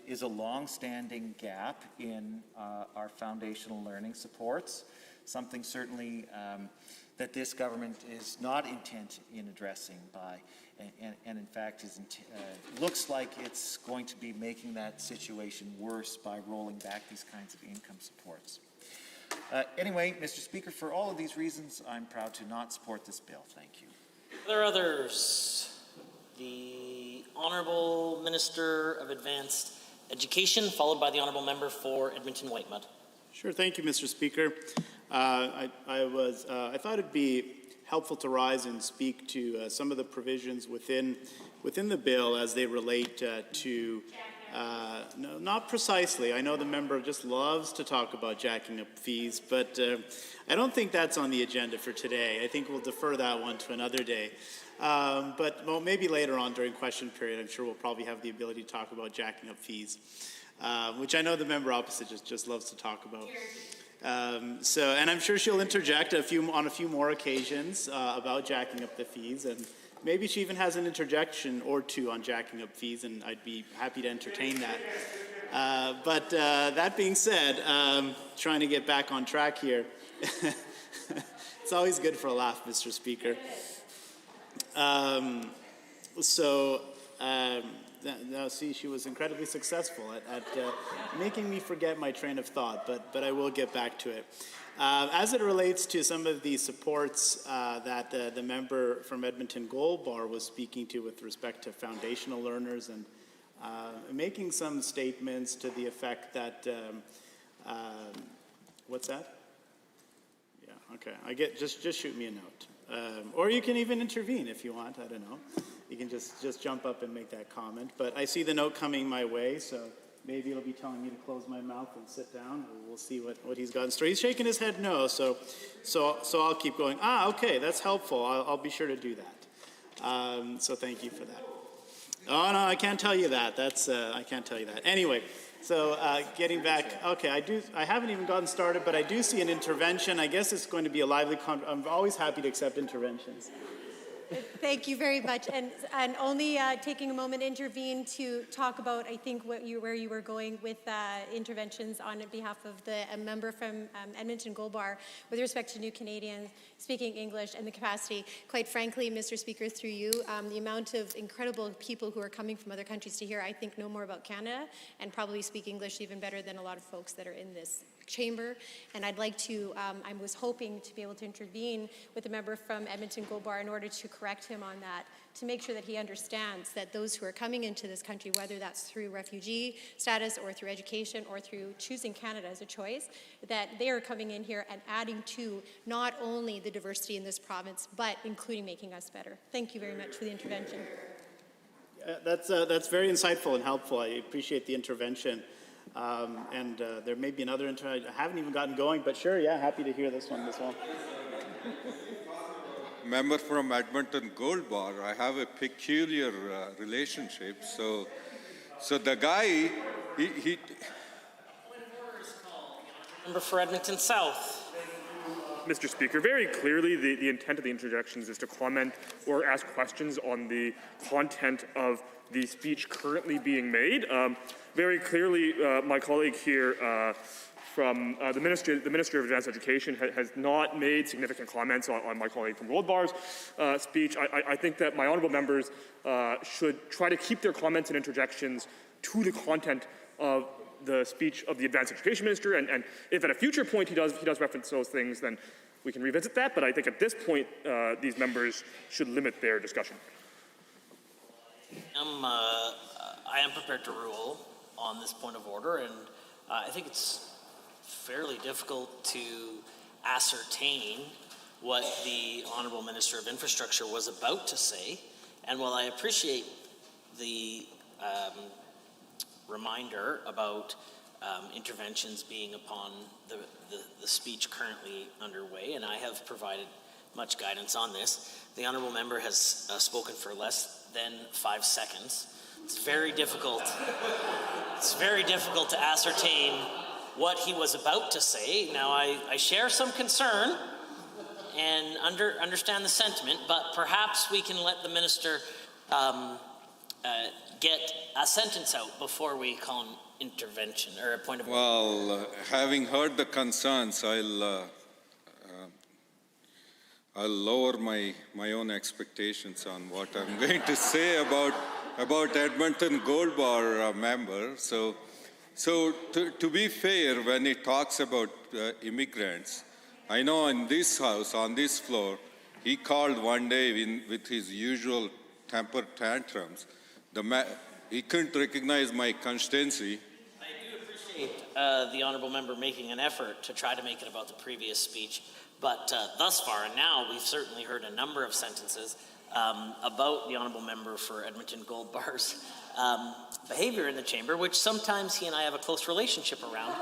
S5: is a long-standing gap in our foundational learning supports, something certainly that this government is not intent in addressing by, and in fact looks like it's going to be making that situation worse by rolling back these kinds of income supports. Anyway, Mr. Speaker, for all of these reasons, I'm proud to not support this bill. Thank you.
S1: Are there others? The Honourable Minister of Advanced Education, followed by the Honourable Member for Edmonton-Whitemud.
S7: Sure, thank you, Mr. Speaker. I thought it'd be helpful to rise and speak to some of the provisions within the bill as they relate to, no, not precisely. I know the member just loves to talk about jacking up fees, but I don't think that's on the agenda for today. I think we'll defer that one to another day. But well, maybe later on during question period, I'm sure we'll probably have the ability to talk about jacking up fees, which I know the member opposite just loves to talk about. And I'm sure she'll interject on a few more occasions about jacking up the fees, and maybe she even has an interjection or two on jacking up fees, and I'd be happy to entertain that. But that being said, trying to get back on track here, it's always good for a laugh, Mr. Speaker. Now, see, she was incredibly successful at making me forget my train of thought, but I will get back to it. As it relates to some of the supports that the member from Edmonton Gold Bar was speaking to with respect to foundational learners, and making some statements to the effect that, what's that? Yeah, okay, just shoot me a note. Or you can even intervene if you want, I don't know. You can just jump up and make that comment. But I see the note coming my way, so maybe it'll be telling me to close my mouth and sit down. We'll see what he's got in store. He's shaking his head no, so I'll keep going. Okay, that's helpful. I'll be sure to do that. So thank you for that. Oh, no, I can't tell you that. I can't tell you that. Anyway, so getting back, okay, I haven't even gotten started, but I do see an intervention. I guess it's going to be a lively I'm always happy to accept interventions.
S8: Thank you very much. And only taking a moment to intervene to talk about, I think, where you were going with interventions on behalf of the member from Edmonton Gold Bar with respect to new Canadians speaking English and the capacity. Quite frankly, Mr. Speaker, through you, the amount of incredible people who are coming from other countries to here, I think, know more about Canada and probably speak English even better than a lot of folks that are in this chamber. And I'd like to, I was hoping to be able to intervene with the member from Edmonton Gold Bar in order to correct him on that, to make sure that he understands that those who are coming into this country, whether that's through refugee status or through education or through choosing Canada as a choice, that they are coming in here and adding to not only the diversity in this province, but including making us better. Thank you very much for the intervention.
S7: That's very insightful and helpful. I appreciate the intervention. There may be another I haven't even gotten going, but sure, yeah, happy to hear this one as well.
S9: Member from Edmonton Gold Bar, I have a peculiar relationship. So the guy, he
S1: Member for Edmonton South.
S10: Mr. Speaker, very clearly the intent of the interjections is to comment or ask questions on the content of the speech currently being made. Very clearly, my colleague here from the Ministry of Advanced Education has not made significant comments on my colleague from Gold Bar's speech. I think that my honourable members should try to keep their comments and interjections to the content of the speech of the Advanced Education Minister, and if at a future point he does reference those things, then we can revisit that. But I think at this point, these members should limit their discussion.
S1: I am prepared to rule on this point of order, and I think it's fairly difficult to ascertain what the Honourable Minister of Infrastructure was about to say. And while I appreciate the reminder about interventions being upon the speech currently underway, and I have provided much guidance on this, the Honourable Member has spoken for less than 5 seconds. It's very difficult to ascertain what he was about to say. Now, I share some concern and understand the sentiment, but perhaps we can let the Minister get a sentence out before we call an intervention or a point of order.
S9: well, having heard the concerns, I'll lower my own expectations on what I'm going to say about Edmonton Gold Bar member. So to be fair, when he talks about immigrants, I know in this house, on this floor, he called one day with his usual temper tantrums. He couldn't recognize my constituency.
S1: I do appreciate the Honourable Member making an effort to try to make it about the previous speech, but thus far and now we've certainly heard a number of sentences about the Honourable Member for Edmonton Gold Bar's behaviour in the chamber, which sometimes he and I have a close relationship around.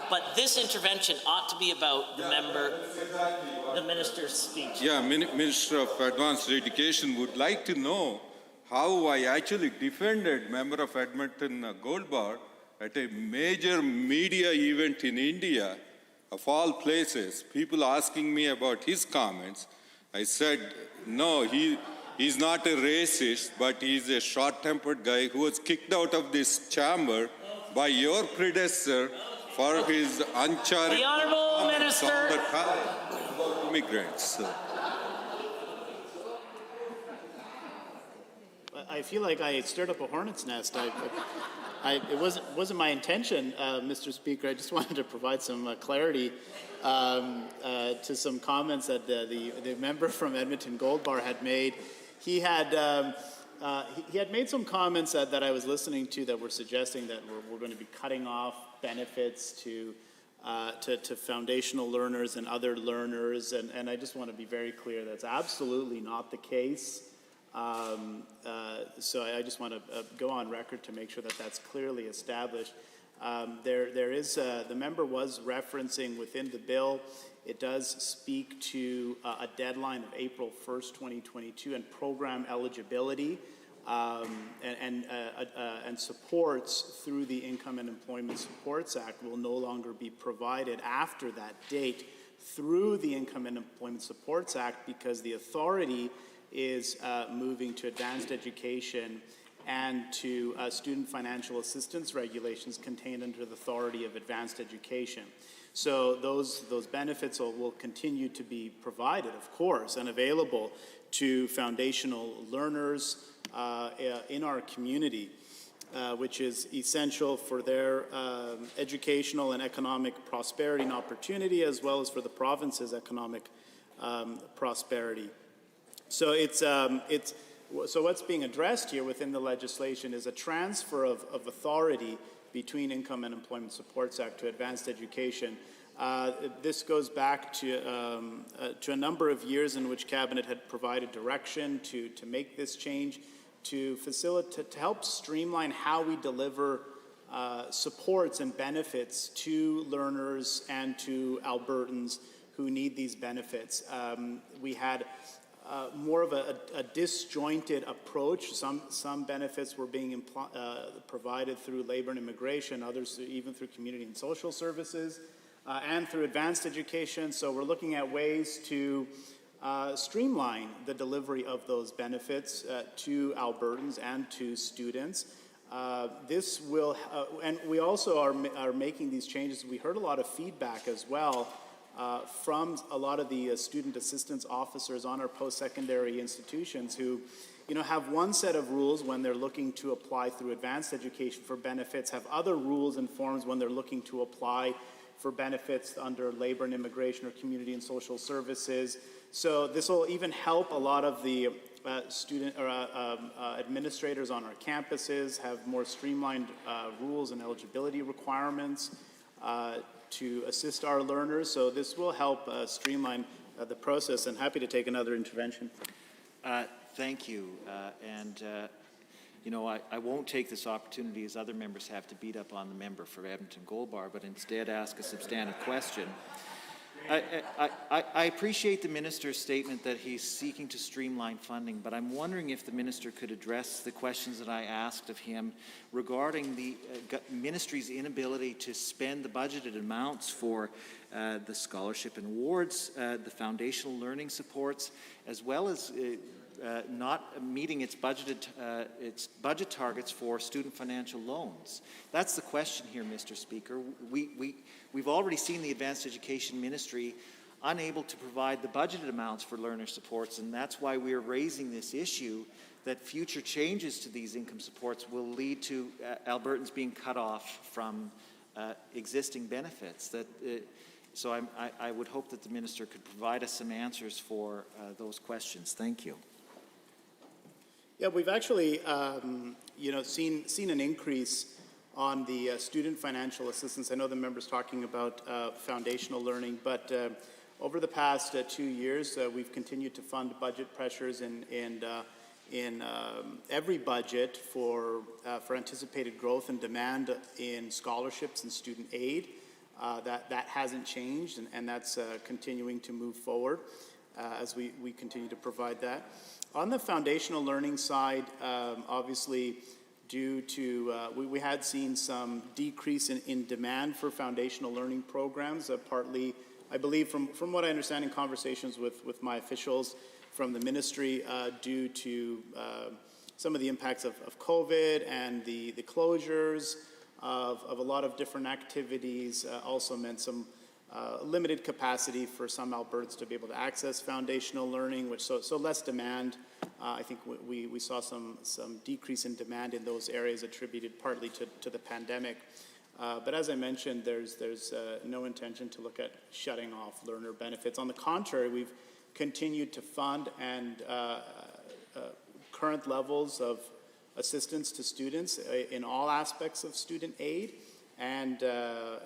S1: But this intervention ought to be about the Minister's speech.
S9: Yeah, Minister of Advanced Education would like to know how I actually defended member of Edmonton Gold Bar at a major media event in India, of all places, people asking me about his comments. I said, no, he's not a racist, but he's a short-tempered guy who was kicked out of this chamber by your predecessor for his uncharitable
S1: The Honourable Minister.
S9: about immigrants.
S7: I feel like I stirred up a hornet's nest. It wasn't my intention, Mr. Speaker. I just wanted to provide some clarity to some comments that the member from Edmonton Gold Bar had made. He had made some comments that I was listening to that were suggesting that we're going to be cutting off benefits to foundational learners and other learners, and I just want to be very clear that's absolutely not the case. So I just want to go on record to make sure that that's clearly established. There is the member was referencing within the bill. It does speak to a deadline of April 1st, 2022, and program eligibility and supports through the Income and Employment Supports Act will no longer be provided after that date through the Income and Employment Supports Act, because the authority is moving to advanced education and to student financial assistance regulations contained under the authority of advanced education. So those benefits will continue to be provided, of course, and available to foundational learners in our community, which is essential for their educational and economic prosperity and opportunity, as well as for the province's economic prosperity. So so what's being addressed here within the legislation is a transfer of authority between Income and Employment Supports Act to advanced education. This goes back to a number of years in which Cabinet had provided direction to make this change, to facilitate, to help streamline how we deliver supports and benefits to learners and to Albertans who need these benefits. We had more of a disjointed approach. Some benefits were being provided through labor and immigration, others even through community and social services, and through advanced education. So we're looking at ways to streamline the delivery of those benefits to Albertans and to students. This will, and we also are making these changes. We heard a lot of feedback as well from a lot of the student assistance officers on our post-secondary institutions who, have one set of rules when they're looking to apply through advanced education for benefits, have other rules and forms when they're looking to apply for benefits under labor and immigration or community and social services. So this will even help a lot of the administrators on our campuses have more streamlined rules and eligibility requirements to assist our learners. So this will help streamline the process, and happy to take another intervention.
S5: Thank you. I won't take this opportunity, as other members have, to beat up on the member for Edmonton Gold Bar, but instead ask a substantive question. I appreciate the minister's statement that he's seeking to streamline funding, but I'm wondering if the minister could address the questions that I asked of him regarding the ministry's inability to spend the budgeted amounts for the scholarship and awards, the foundational learning supports, as well as not meeting its budget targets for student financial loans. That's the question here, Mr. Speaker. We've already seen the Advanced Education Ministry unable to provide the budgeted amounts for learner supports, and that's why we are raising this issue that future changes to these income supports will lead to Albertans being cut off from existing benefits. So I would hope that the minister could provide us some answers for those questions. Thank you.
S7: Yeah, we've actually, seen an increase on the student financial assistance. I know the member's talking about foundational learning, but over the past 2 years, we've continued to fund budget pressures in every budget for anticipated growth and demand in scholarships and student aid. That hasn't changed, and that's continuing to move forward as we continue to provide that. On the foundational learning side, obviously, due to, we had seen some decrease in demand for foundational learning programs, partly, I believe, from what I understand in conversations with my officials from the ministry, due to some of the impacts of COVID and the closures of a lot of different activities, also meant some limited capacity for some Albertans to be able to access foundational learning, which so less demand. I think we saw some decrease in demand in those areas attributed partly to the pandemic. But as I mentioned, there's no intention to look at shutting off learner benefits. On the contrary, we've continued to fund and current levels of assistance to students in all aspects of student aid, and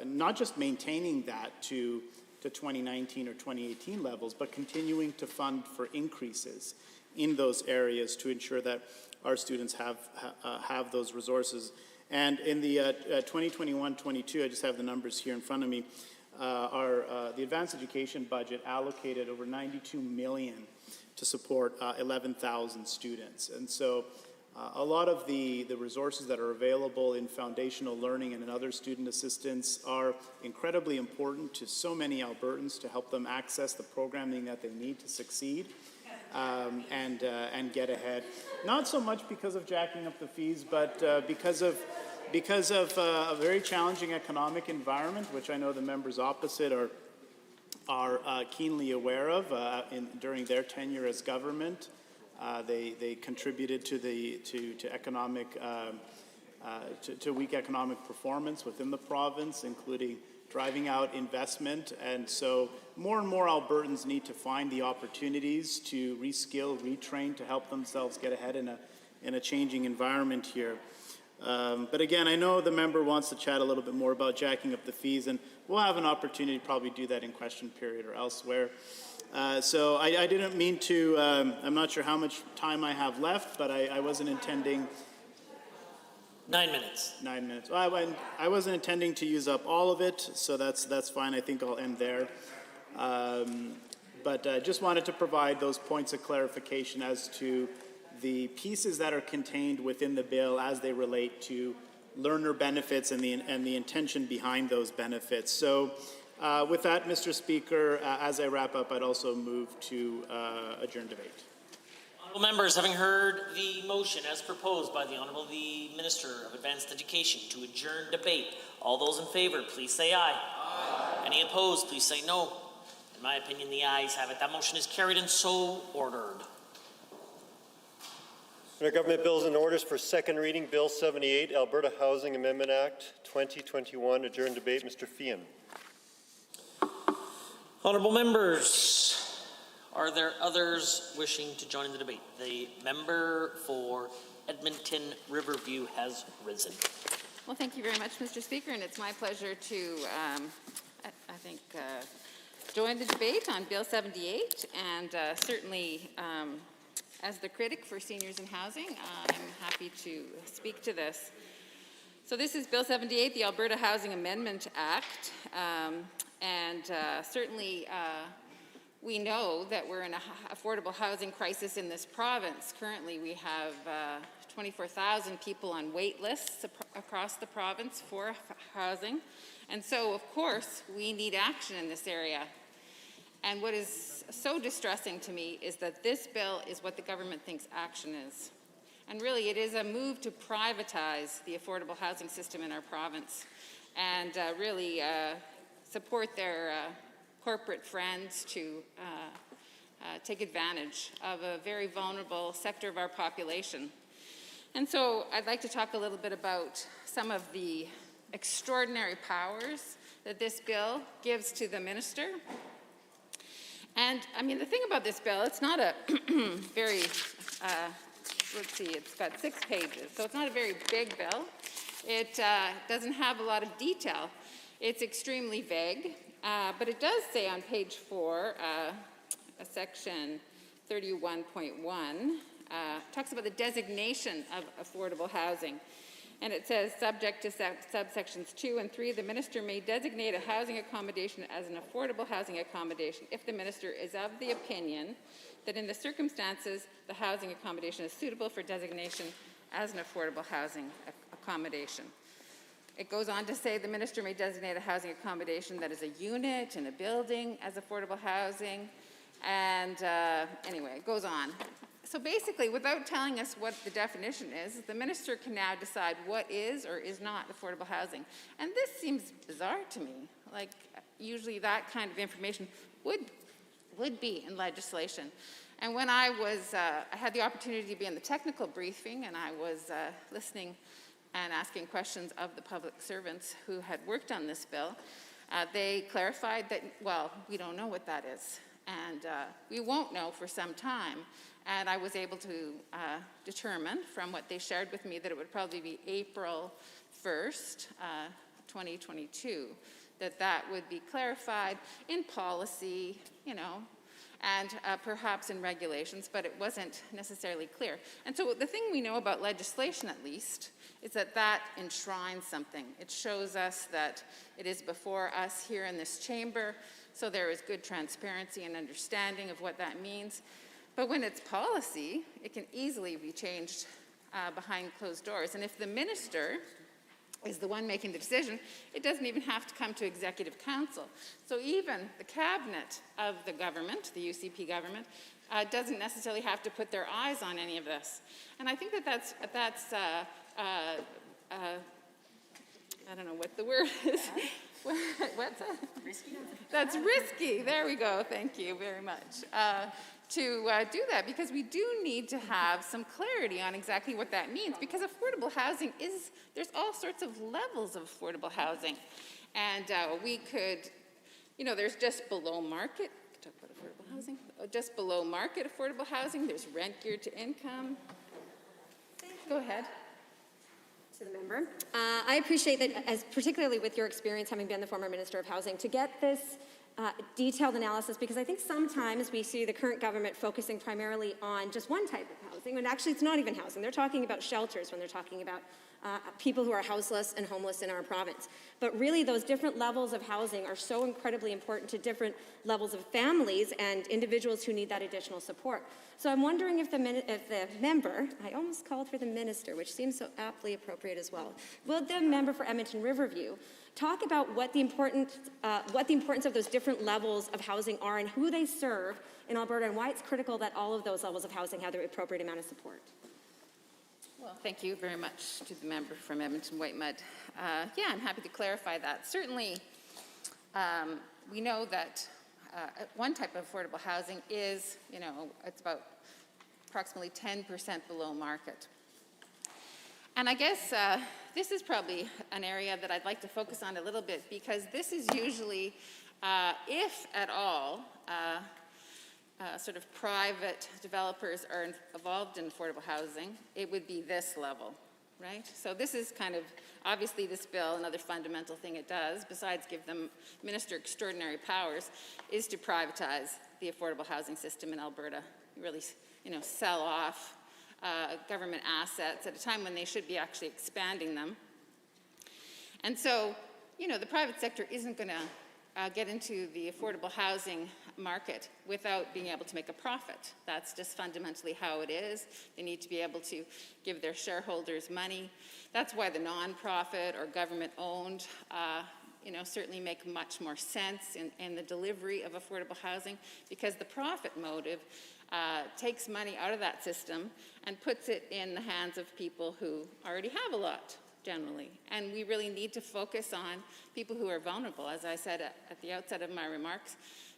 S7: not just maintaining that to 2019 or 2018 levels, but continuing to fund for increases in those areas to ensure that our students have those resources. And in the 2021-22, I just have the numbers here in front of me, the advanced education budget allocated over $92 million to support 11,000 students. And so A lot of the resources that are available in foundational learning and in other student assistance are incredibly important to so many Albertans to help them access the programming that they need to succeed and get ahead. Not so much because of jacking up the fees, but because of a very challenging economic environment, which I know the members opposite are keenly aware of during their tenure as government. They contributed to economic to weak economic performance within the province, including driving out investment. And so more and more Albertans need to find the opportunities to reskill, retrain, to help themselves get ahead in a changing environment here. But again, I know the member wants to chat a little bit more about jacking up the fees, and we'll have an opportunity to probably do that in question period or elsewhere. So I didn't mean to, I'm not sure how much time I have left, but I wasn't intending...
S1: 9 minutes.
S7: 9 minutes. Well, I wasn't intending to use up all of it, so that's fine. I think I'll end there. But I just wanted to provide those points of clarification as to the pieces that are contained within the bill as they relate to learner benefits and the intention behind those benefits. So with that, Mr. Speaker, as I wrap up, I'd also move to adjourn debate.
S1: Honourable members, having heard the motion as proposed by the Honourable the Minister of Advanced Education to adjourn debate, all those in favour, please say aye. Aye. Any opposed, please say no. In my opinion, the ayes have it. That motion is carried and so ordered.
S11: Under Government Bills and Orders for second reading, Bill 78, Alberta Housing Amendment Act 2021, adjourn debate. Mr. Fian.
S1: Honourable members, are there others wishing to join in the debate? The member for Edmonton Riverview has risen.
S12: Well, thank you very much, Mr. Speaker, and it's my pleasure to, join the debate on Bill 78, and certainly as the critic for seniors in housing, I'm happy to speak to this. So this is Bill 78, the Alberta Housing Amendment Act, and certainly we know that we're in an affordable housing crisis in this province. Currently, we have 24,000 people on wait lists across the province for housing. And so, of course, we need action in this area. And what is so distressing to me is that this bill is what the government thinks action is. And really, it is a move to privatize the affordable housing system in our province and really support their corporate friends to take advantage of a very vulnerable sector of our population. And so I'd like to talk a little bit about some of the extraordinary powers that this bill gives to the minister. And I mean, the thing about this bill, it's not a very, let's see, it's got 6 pages, so it's not a very big bill. It doesn't have a lot of detail. It's extremely vague. But it does say on page 4, section 31.1, talks about the designation of affordable housing. And it says, subject to subsections 2 and 3, the minister may designate a housing accommodation as an affordable housing accommodation if the minister is of the opinion that in the circumstances the housing accommodation is suitable for designation as an affordable housing accommodation. It goes on to say the minister may designate a housing accommodation that is a unit in a building as affordable housing. And anyway, it goes on. So basically, without telling us what the definition is, the minister can now decide what is or is not affordable housing. And this seems bizarre to me. Like, usually that kind of information would be in legislation. And when I had the opportunity to be in the technical briefing, and I was listening and asking questions of the public servants who had worked on this bill, they clarified that, well, we don't know what that is. And we won't know for some time. And I was able to determine from what they shared with me that it would probably be April 1st, 2022, that would be clarified in policy, you know, and perhaps in regulations, but it wasn't necessarily clear. And so the thing we know about legislation, at least, is that enshrines something. It shows us that it is before us here in this chamber, so there is good transparency and understanding of what that means. But when it's policy, it can easily be changed behind closed doors. And if the minister is the one making the decision, it doesn't even have to come to executive council. So even the cabinet of the government, the UCP government, doesn't necessarily have to put their eyes on any of this. And I think that that's I don't know what the word is. What's that? Risky? That's risky. There we go. Thank you very much. To do that, because we do need to have some clarity on exactly what that means, because affordable housing is, there's all sorts of levels of affordable housing. And we could, there's just below market, talk about affordable housing, just below market affordable housing, there's rent geared to income. Go ahead.
S13: To the member. I appreciate that, as particularly with your experience having been the former Minister of Housing, to get this detailed analysis, because I think sometimes we see the current government focusing primarily on just one type of housing, and actually it's not even housing. They're talking about shelters when they're talking about people who are houseless and homeless in our province. But really those different levels of housing are so incredibly important to different levels of families and individuals who need that additional support. So I'm wondering if the member, I almost called for the minister, which seems so aptly appropriate as well, will the member for Edmonton Riverview talk about what the importance of those different levels of housing are and who they serve in Alberta, and why it's critical that all of those levels of housing have the appropriate amount of support?
S12: Well, thank you very much to the member from Edmonton Whitemud. Yeah, I'm happy to clarify that. Certainly, we know that one type of affordable housing is, it's about approximately 10% below market. And I guess this is probably an area that I'd like to focus on a little bit, because this is usually, if at all, sort of private developers are involved in affordable housing, it would be this level, right? So this is kind of, obviously this bill, another fundamental thing it does, besides give the minister extraordinary powers, is to privatize the affordable housing system in Alberta. Really, sell off government assets at a time when they should be actually expanding them. And so, the private sector isn't going to get into the affordable housing market without being able to make a profit. That's just fundamentally how it is. They need to be able to give their shareholders money. That's why the nonprofit or government-owned, certainly make much more sense in the delivery of affordable housing, because the profit motive takes money out of that system and puts it in the hands of people who already have a lot, generally. And we really need to focus on people who are vulnerable. As I said at the outset of my remarks,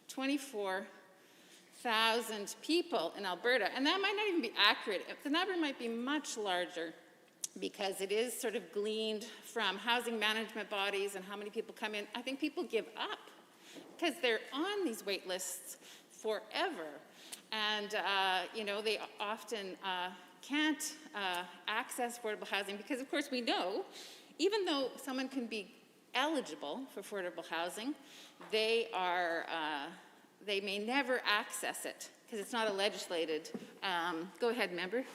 S12: 24,000 people in Alberta, and that might not even be accurate. The number might be much larger, because it is sort of gleaned from housing management bodies and how many people come in. I think people give up because they're on these wait lists forever. And, they often can't access affordable housing because, of course, we know, even though someone can be eligible for affordable housing, they may never access it because it's not a legislated. Go ahead, member.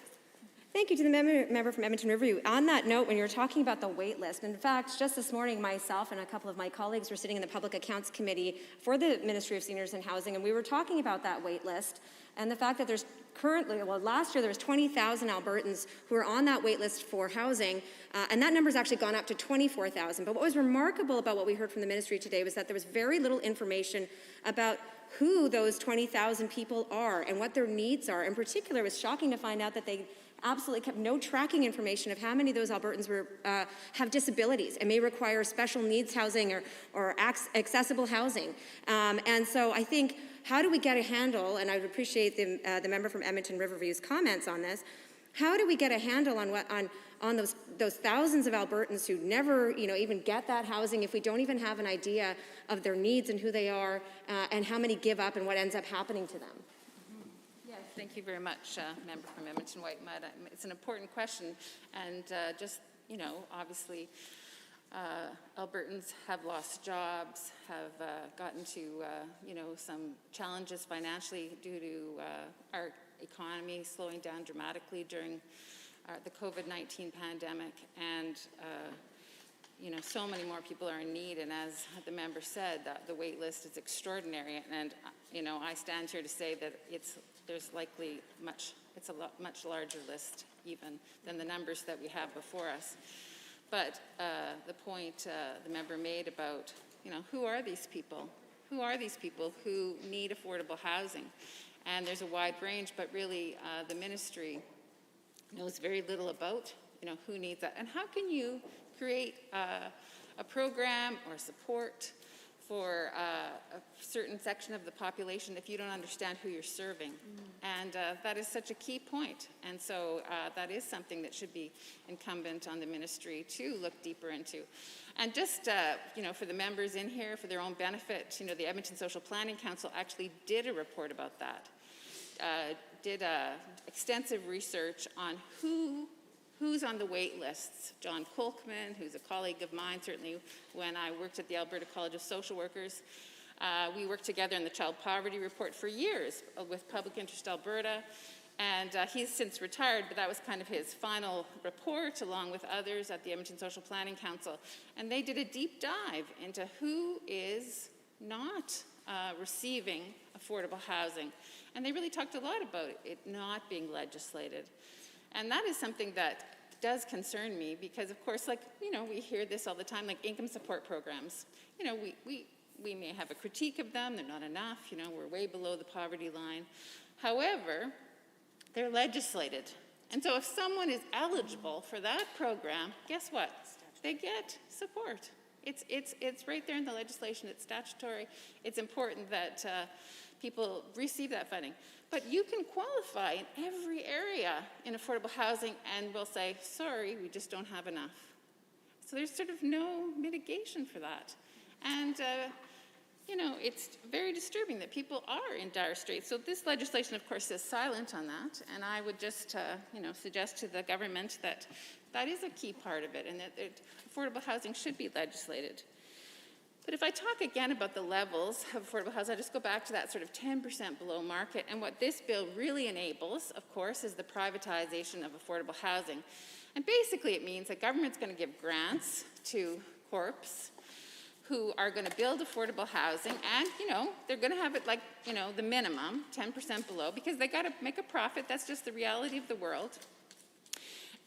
S13: Thank you to the member from Edmonton Riverview. On that note, when you were talking about the wait list, in fact, just this morning, myself and a couple of my colleagues were sitting in the Public Accounts Committee for the Ministry of Seniors and Housing, and we were talking about that wait list and the fact that there's currently, last year there was 20,000 Albertans who are on that wait list for housing, and that number's actually gone up to 24,000. But what was remarkable about what we heard from the ministry today was that there was very little information about who those 20,000 people are and what their needs are. In particular, it was shocking to find out that they absolutely kept no tracking information of how many of those Albertans have disabilities and may require special needs housing or accessible housing. And so I think, how do we get a handle, and I would appreciate the member from Edmonton Riverview's comments on this, how do we get a handle on those thousands of Albertans who never even get that housing if we don't even have an idea of their needs and who they are, and how many give up and what ends up happening to them?
S12: Yes, thank you very much, member from Edmonton Whitemud. It's an important question, and obviously, Albertans have lost jobs, have gotten to some challenges financially due to our economy slowing down dramatically during the COVID-19 pandemic, and so many more people are in need. And as the member said, the wait list is extraordinary, and I stand here to say that there's likely It's a much larger list even than the numbers that we have before us. But the point the member made about, who are these people? Who are these people who need affordable housing? And there's a wide range, but really the ministry knows very little about, who needs that. And how can you create a program or support for a certain section of the population if you don't understand who you're serving? And that is such a key point. And so that is something that should be incumbent on the ministry to look deeper into. And just, for the members in here, for their own benefit, the Edmonton Social Planning Council actually did a report about that. Did extensive research on who's on the wait lists. John Kolkman, who's a colleague of mine, certainly when I worked at the Alberta College of Social Workers. We worked together in the Child Poverty Report for years with Public Interest Alberta, and he's since retired, but that was kind of his final report along with others at the Edmonton Social Planning Council. And they did a deep dive into who is not receiving affordable housing. And they really talked a lot about it not being legislated. And that is something that does concern me because, of course, we hear this all the time, like income support programs. We may have a critique of them. They're not enough. We're way below the poverty line. However, they're legislated. And so if someone is eligible for that program, guess what? They get support. It's right there in the legislation. It's statutory. It's important that people receive that funding. But you can qualify in every area in affordable housing and we'll say, sorry, we just don't have enough. So there's sort of no mitigation for that. And, it's very disturbing that people are in dire straits. So this legislation, of course, is silent on that. And I would just, suggest to the government that that is a key part of it and that affordable housing should be legislated. But if I talk again about the levels of affordable housing, I just go back to that sort of 10% below market. And what this bill really enables, of course, is the privatization of affordable housing. And basically it means that government's going to give grants to corps who are going to build affordable housing and, they're going to have it like, the minimum, 10% below, because they got to make a profit. That's just the reality of the world.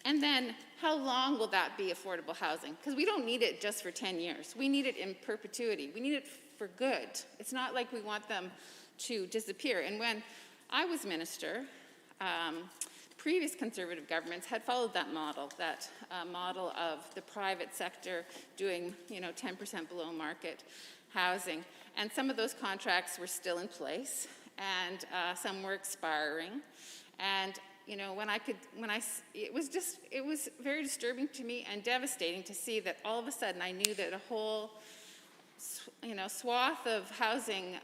S12: And then how long will that be affordable housing? Because we don't need it just for 10 years. We need it in perpetuity. We need it for good. It's not like we want them to disappear. And when I was minister, previous Conservative governments had followed that model of the private sector doing, 10% below market housing. And some of those contracts were still in place, and some were expiring. And it was very disturbing to me and devastating to see that all of a sudden I knew that a whole, swath of housing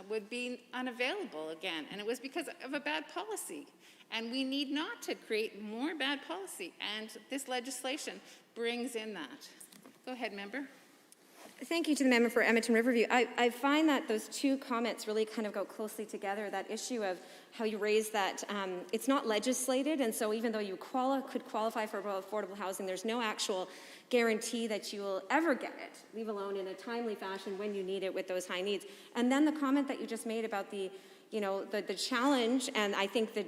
S12: would be unavailable again. And it was because of a bad policy. And we need not to create more bad policy. And this legislation brings in that. Go ahead, member.
S13: Thank you to the member for Edmonton Riverview. I find that those two comments really kind of go closely together, that issue of how you raise that it's not legislated, and so even though you could qualify for affordable housing, there's no actual guarantee that you will ever get it, leave alone in a timely fashion when you need it with those high needs. And then the comment that you just made about the challenge, and I think the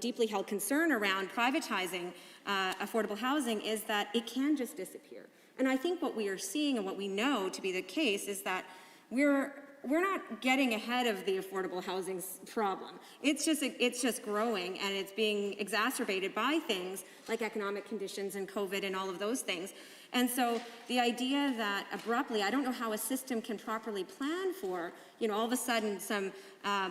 S13: deeply held concern around privatizing affordable housing is that it can just disappear. And I think what we are seeing and what we know to be the case is that we're not getting ahead of the affordable housing problem. It's just growing, and it's being exacerbated by things like economic conditions and COVID and all of those things. And so the idea that abruptly, I don't know how a system can properly plan for, all of a sudden some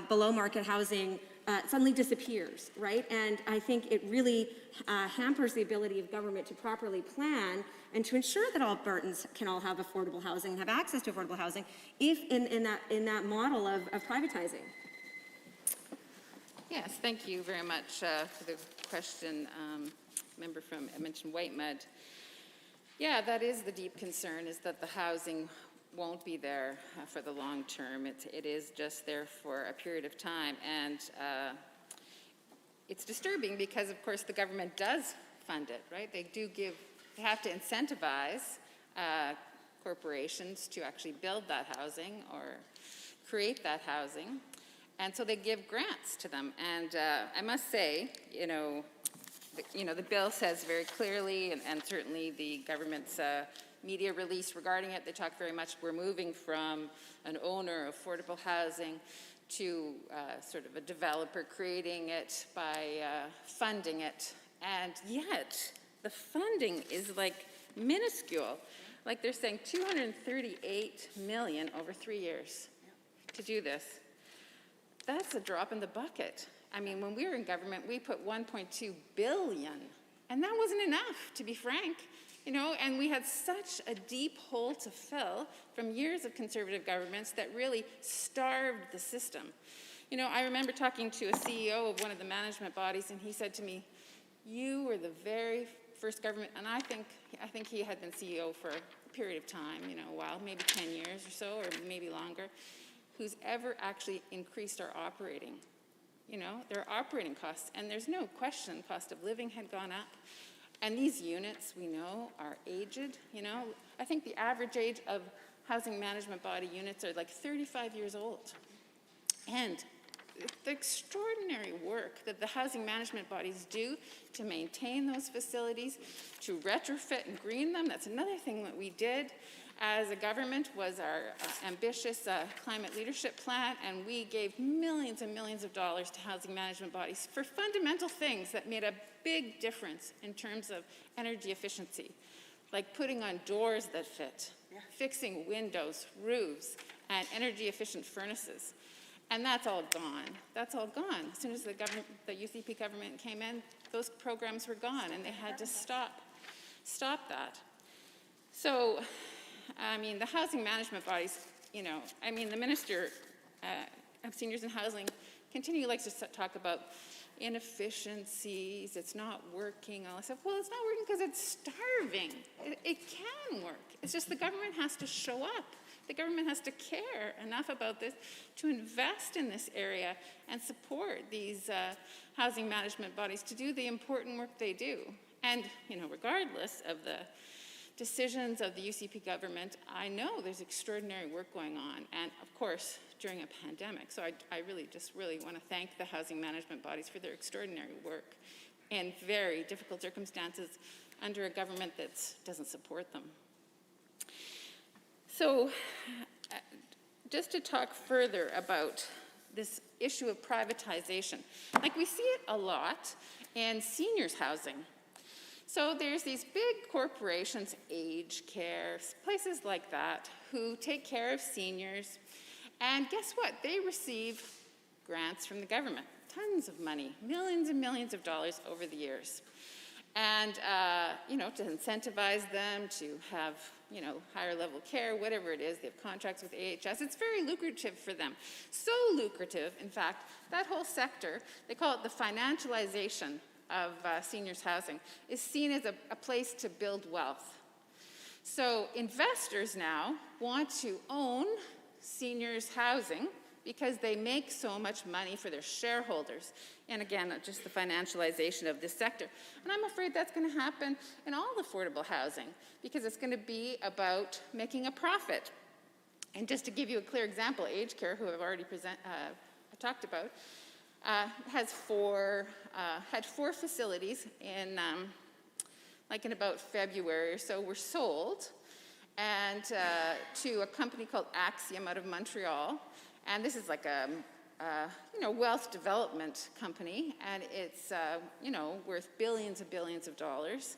S13: below market housing suddenly disappears, right? And I think it really hampers the ability of government to properly plan and to ensure that Albertans can all have affordable housing and have access to affordable housing if in that model of privatizing.
S12: Yes, thank you very much for the question, member from Edmonton Whitemud. Yeah, that is the deep concern, is that the housing won't be there for the long term. It is just there for a period of time. And it's disturbing because, of course, the government does fund it, right? They have to incentivize corporations to actually build that housing or create that housing. And so they give grants to them. And I must say, the bill says very clearly, and certainly the government's media release regarding it, they talk very much, we're moving from an owner of affordable housing to sort of a developer creating it by funding it. And yet, the funding is like minuscule. Like they're saying $238 million over 3 years to do this. That's a drop in the bucket. I mean, when we were in government, we put $1.2 billion, and that wasn't enough, to be frank. And we had such a deep hole to fill from years of conservative governments that really starved the system. I remember talking to a CEO of one of the management bodies, and he said to me, "You were the very first government," and I think he had been CEO for a period of time, a while, maybe 10 years or so, or maybe longer, who's ever actually increased our operating. Their operating costs, and there's no question cost of living had gone up. And these units, we know, are aged. I think the average age of housing management body units are like 35 years old. And the extraordinary work that the housing management bodies do to maintain those facilities, to retrofit and green them, that's another thing that we did as a government was our ambitious climate leadership plan, and we gave millions and millions of dollars to housing management bodies for fundamental things that made a big difference in terms of energy efficiency, like putting on doors that fit, fixing windows, roofs, and energy efficient furnaces. And that's all gone. That's all gone. As soon as the UCP government came in, those programs were gone, and they had to stop that. So, the housing management bodies, the Minister of Seniors and Housing continually likes to talk about inefficiencies, it's not working. I said, well, it's not working because it's starving. It can work. It's just the government has to show up. The government has to care enough about this to invest in this area and support these housing management bodies to do the important work they do. And, regardless of the decisions of the UCP government, I know there's extraordinary work going on, and of course, during a pandemic. So I really want to thank the housing management bodies for their extraordinary work in very difficult circumstances under a government that doesn't support them. So just to talk further about this issue of privatization, like we see it a lot in seniors housing. So there's these big corporations, aged care, places like that, who take care of seniors. And guess what? They receive grants from the government, tons of money, millions and millions of dollars over the years. And, to incentivize them to have, higher level care, whatever it is, they have contracts with AHS. It's very lucrative for them. So lucrative, in fact, that whole sector, they call it the financialization of seniors housing, is seen as a place to build wealth. So investors now want to own seniors housing because they make so much money for their shareholders. And again, just the financialization of this sector. And I'm afraid that's going to happen in all affordable housing because it's going to be about making a profit. And just to give you a clear example, aged care, who I've already talked about, had four facilities in about February or so were sold, and to a company called Axiom out of Montreal. And this is like a wealth development company, and it's worth billions and billions of dollars.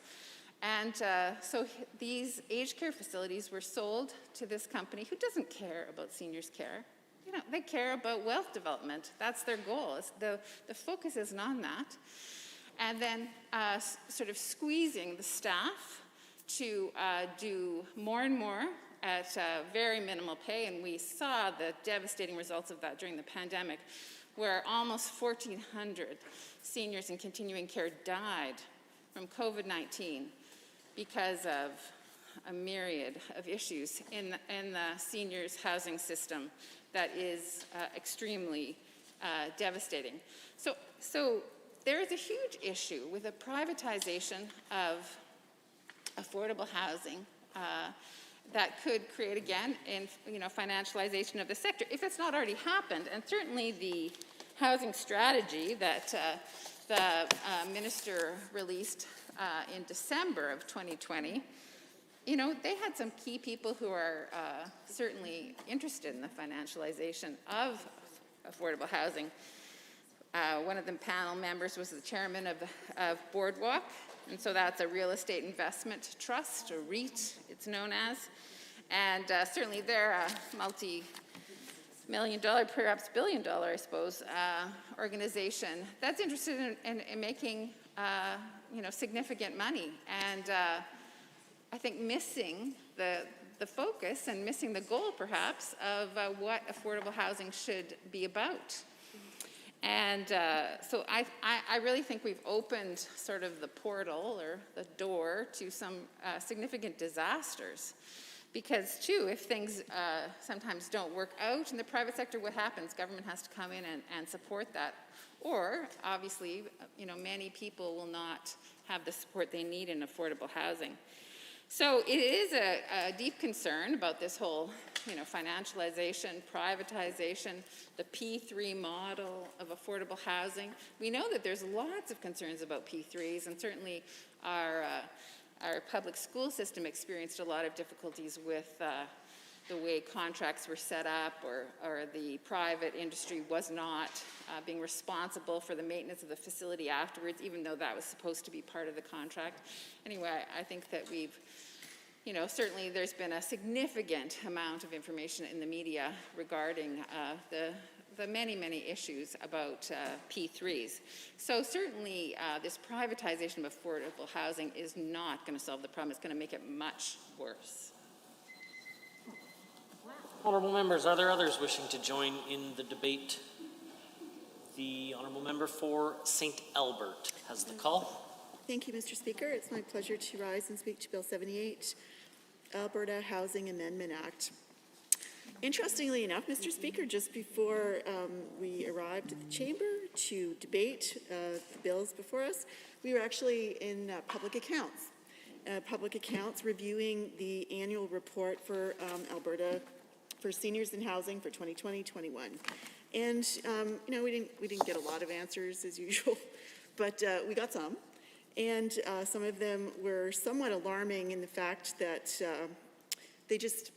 S12: And so these aged care facilities were sold to this company who doesn't care about seniors' care. They care about wealth development. That's their goal. The focus isn't on that. And then sort of squeezing the staff to do more and more at very minimal pay, and we saw the devastating results of that during the pandemic, where almost 1,400 seniors in continuing care died from COVID-19 because of a myriad of issues in the seniors housing system that is extremely devastating. So there is a huge issue with the privatization of affordable housing that could create again financialization of the sector if it's not already happened. And certainly the housing strategy that the minister released in December of 2020, they had some key people who are certainly interested in the financialization of affordable housing. One of the panel members was the chairman of Boardwalk, and so that's a real estate investment trust, or REIT it's known as. And certainly they're a multi-million-dollar, perhaps billion-dollar, I suppose, organization that's interested in making significant money. And I think missing the focus and missing the goal, perhaps, of what affordable housing should be about. And so I really think we've opened sort of the portal or the door to some significant disasters. Because, too, if things sometimes don't work out in the private sector, what happens? Government has to come in and support that. Or, obviously, many people will not have the support they need in affordable housing. So it is a deep concern about this whole, financialization, privatization, the P3 model of affordable housing. We know that there's lots of concerns about P3s, and certainly our public school system experienced a lot of difficulties with the way contracts were set up, or the private industry was not being responsible for the maintenance of the facility afterwards, even though that was supposed to be part of the contract. Anyway, I think that we've, certainly there's been a significant amount of information in the media regarding the many, many issues about P3s. So certainly this privatization of affordable housing is not going to solve the problem. It's going to make it much worse.
S1: Honourable members, are there others wishing to join in the debate? The Honourable Member for St. Albert has the call.
S14: Thank you, Mr. Speaker. It's my pleasure to rise and speak to Bill 78, Alberta Housing Amendment Act. Interestingly enough, Mr. Speaker, just before we arrived at the chamber to debate the bills before us, we were actually in public accounts reviewing the annual report for Alberta for seniors in housing for 2020-21. And, we didn't get a lot of answers as usual, but we got some. And some of them were somewhat alarming in the fact that they just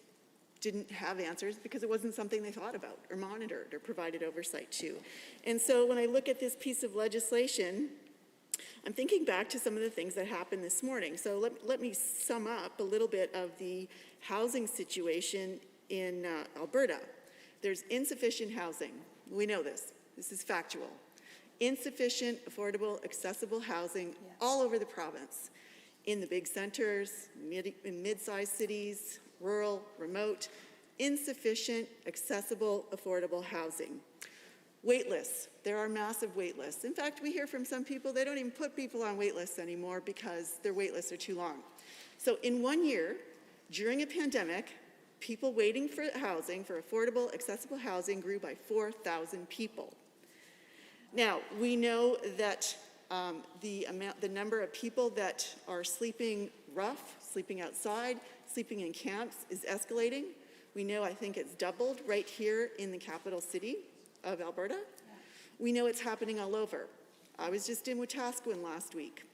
S14: didn't have answers because it wasn't something they thought about or monitored or provided oversight to. And so when I look at this piece of legislation, I'm thinking back to some of the things that happened this morning. So let me sum up a little bit of the housing situation in Alberta. There's insufficient housing. We know this. This is factual. Insufficient, affordable, accessible housing all over the province. In the big centers, in mid-sized cities, rural, remote. Insufficient, accessible, affordable housing. Wait lists. There are massive wait lists. In fact, we hear from some people, they don't even put people on wait lists anymore because their wait lists are too long. So in 1 year, during a pandemic, people waiting for housing, for affordable, accessible housing, grew by 4,000 people. Now, we know that the number of people that are sleeping rough, sleeping outside, sleeping in camps is escalating. We know, I think it's doubled right here in the capital city of Alberta. We know it's happening all over. I was just in Wetaskiwin last week,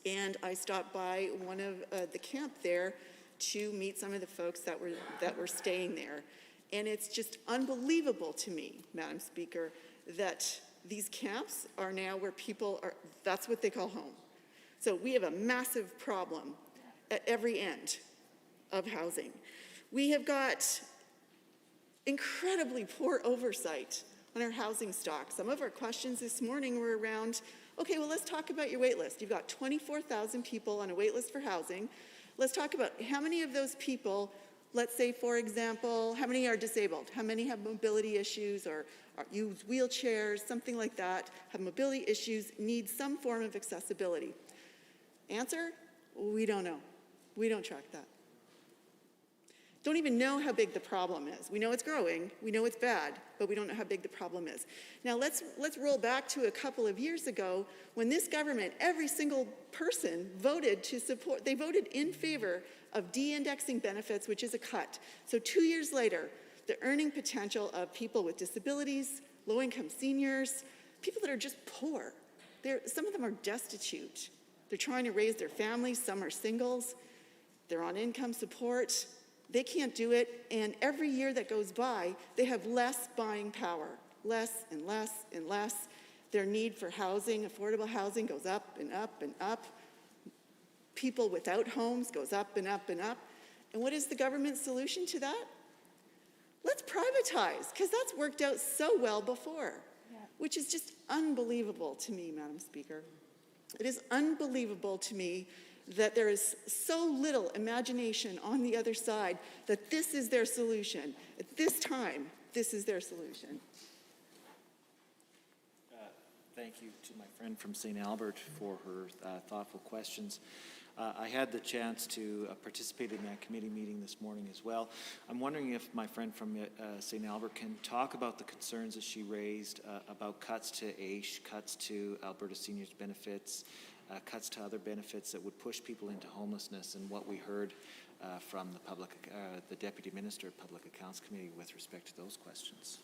S14: and I stopped by one of the camp there to meet some of the folks that were staying there. And it's just unbelievable to me, Madam Speaker, that these camps are now where people are, that's what they call home. So we have a massive problem at every end of housing. We have got incredibly poor oversight on our housing stock. Some of our questions this morning were around, okay, well, let's talk about your wait list. You've got 24,000 people on a wait list for housing. Let's talk about how many of those people, let's say, for example, how many are disabled? How many have mobility issues or use wheelchairs, something like that, have mobility issues, need some form of accessibility? Answer, we don't know. We don't track that. Don't even know how big the problem is. We know it's growing, we know it's bad, but we don't know how big the problem is. Now let's roll back to a couple of years ago when this government, every single person voted to support, they voted in favor of de-indexing benefits, which is a cut. So 2 years later, the earning potential of people with disabilities, low-income seniors, people that are just poor, some of them are destitute. They're trying to raise their families, some are singles, they're on income support. They can't do it, and every year that goes by, they have less buying power, less and less and less. Their need for housing, affordable housing, goes up and up and up. People without homes goes up and up and up. And what is the government's solution to that? Let's privatize, because that's worked out so well before, which is just unbelievable to me, Madam Speaker. It is unbelievable to me that there is so little imagination on the other side that this is their solution. At this time, this is their solution.
S5: Thank you to my friend from St. Albert for her thoughtful questions. I had the chance to participate in that committee meeting this morning as well. I'm wondering if my friend from St. Albert can talk about the concerns that she raised about cuts to AISH, cuts to Alberta Seniors Benefits, cuts to other benefits that would push people into homelessness, and what we heard from the Deputy Minister of Public Accounts Committee with respect to those questions.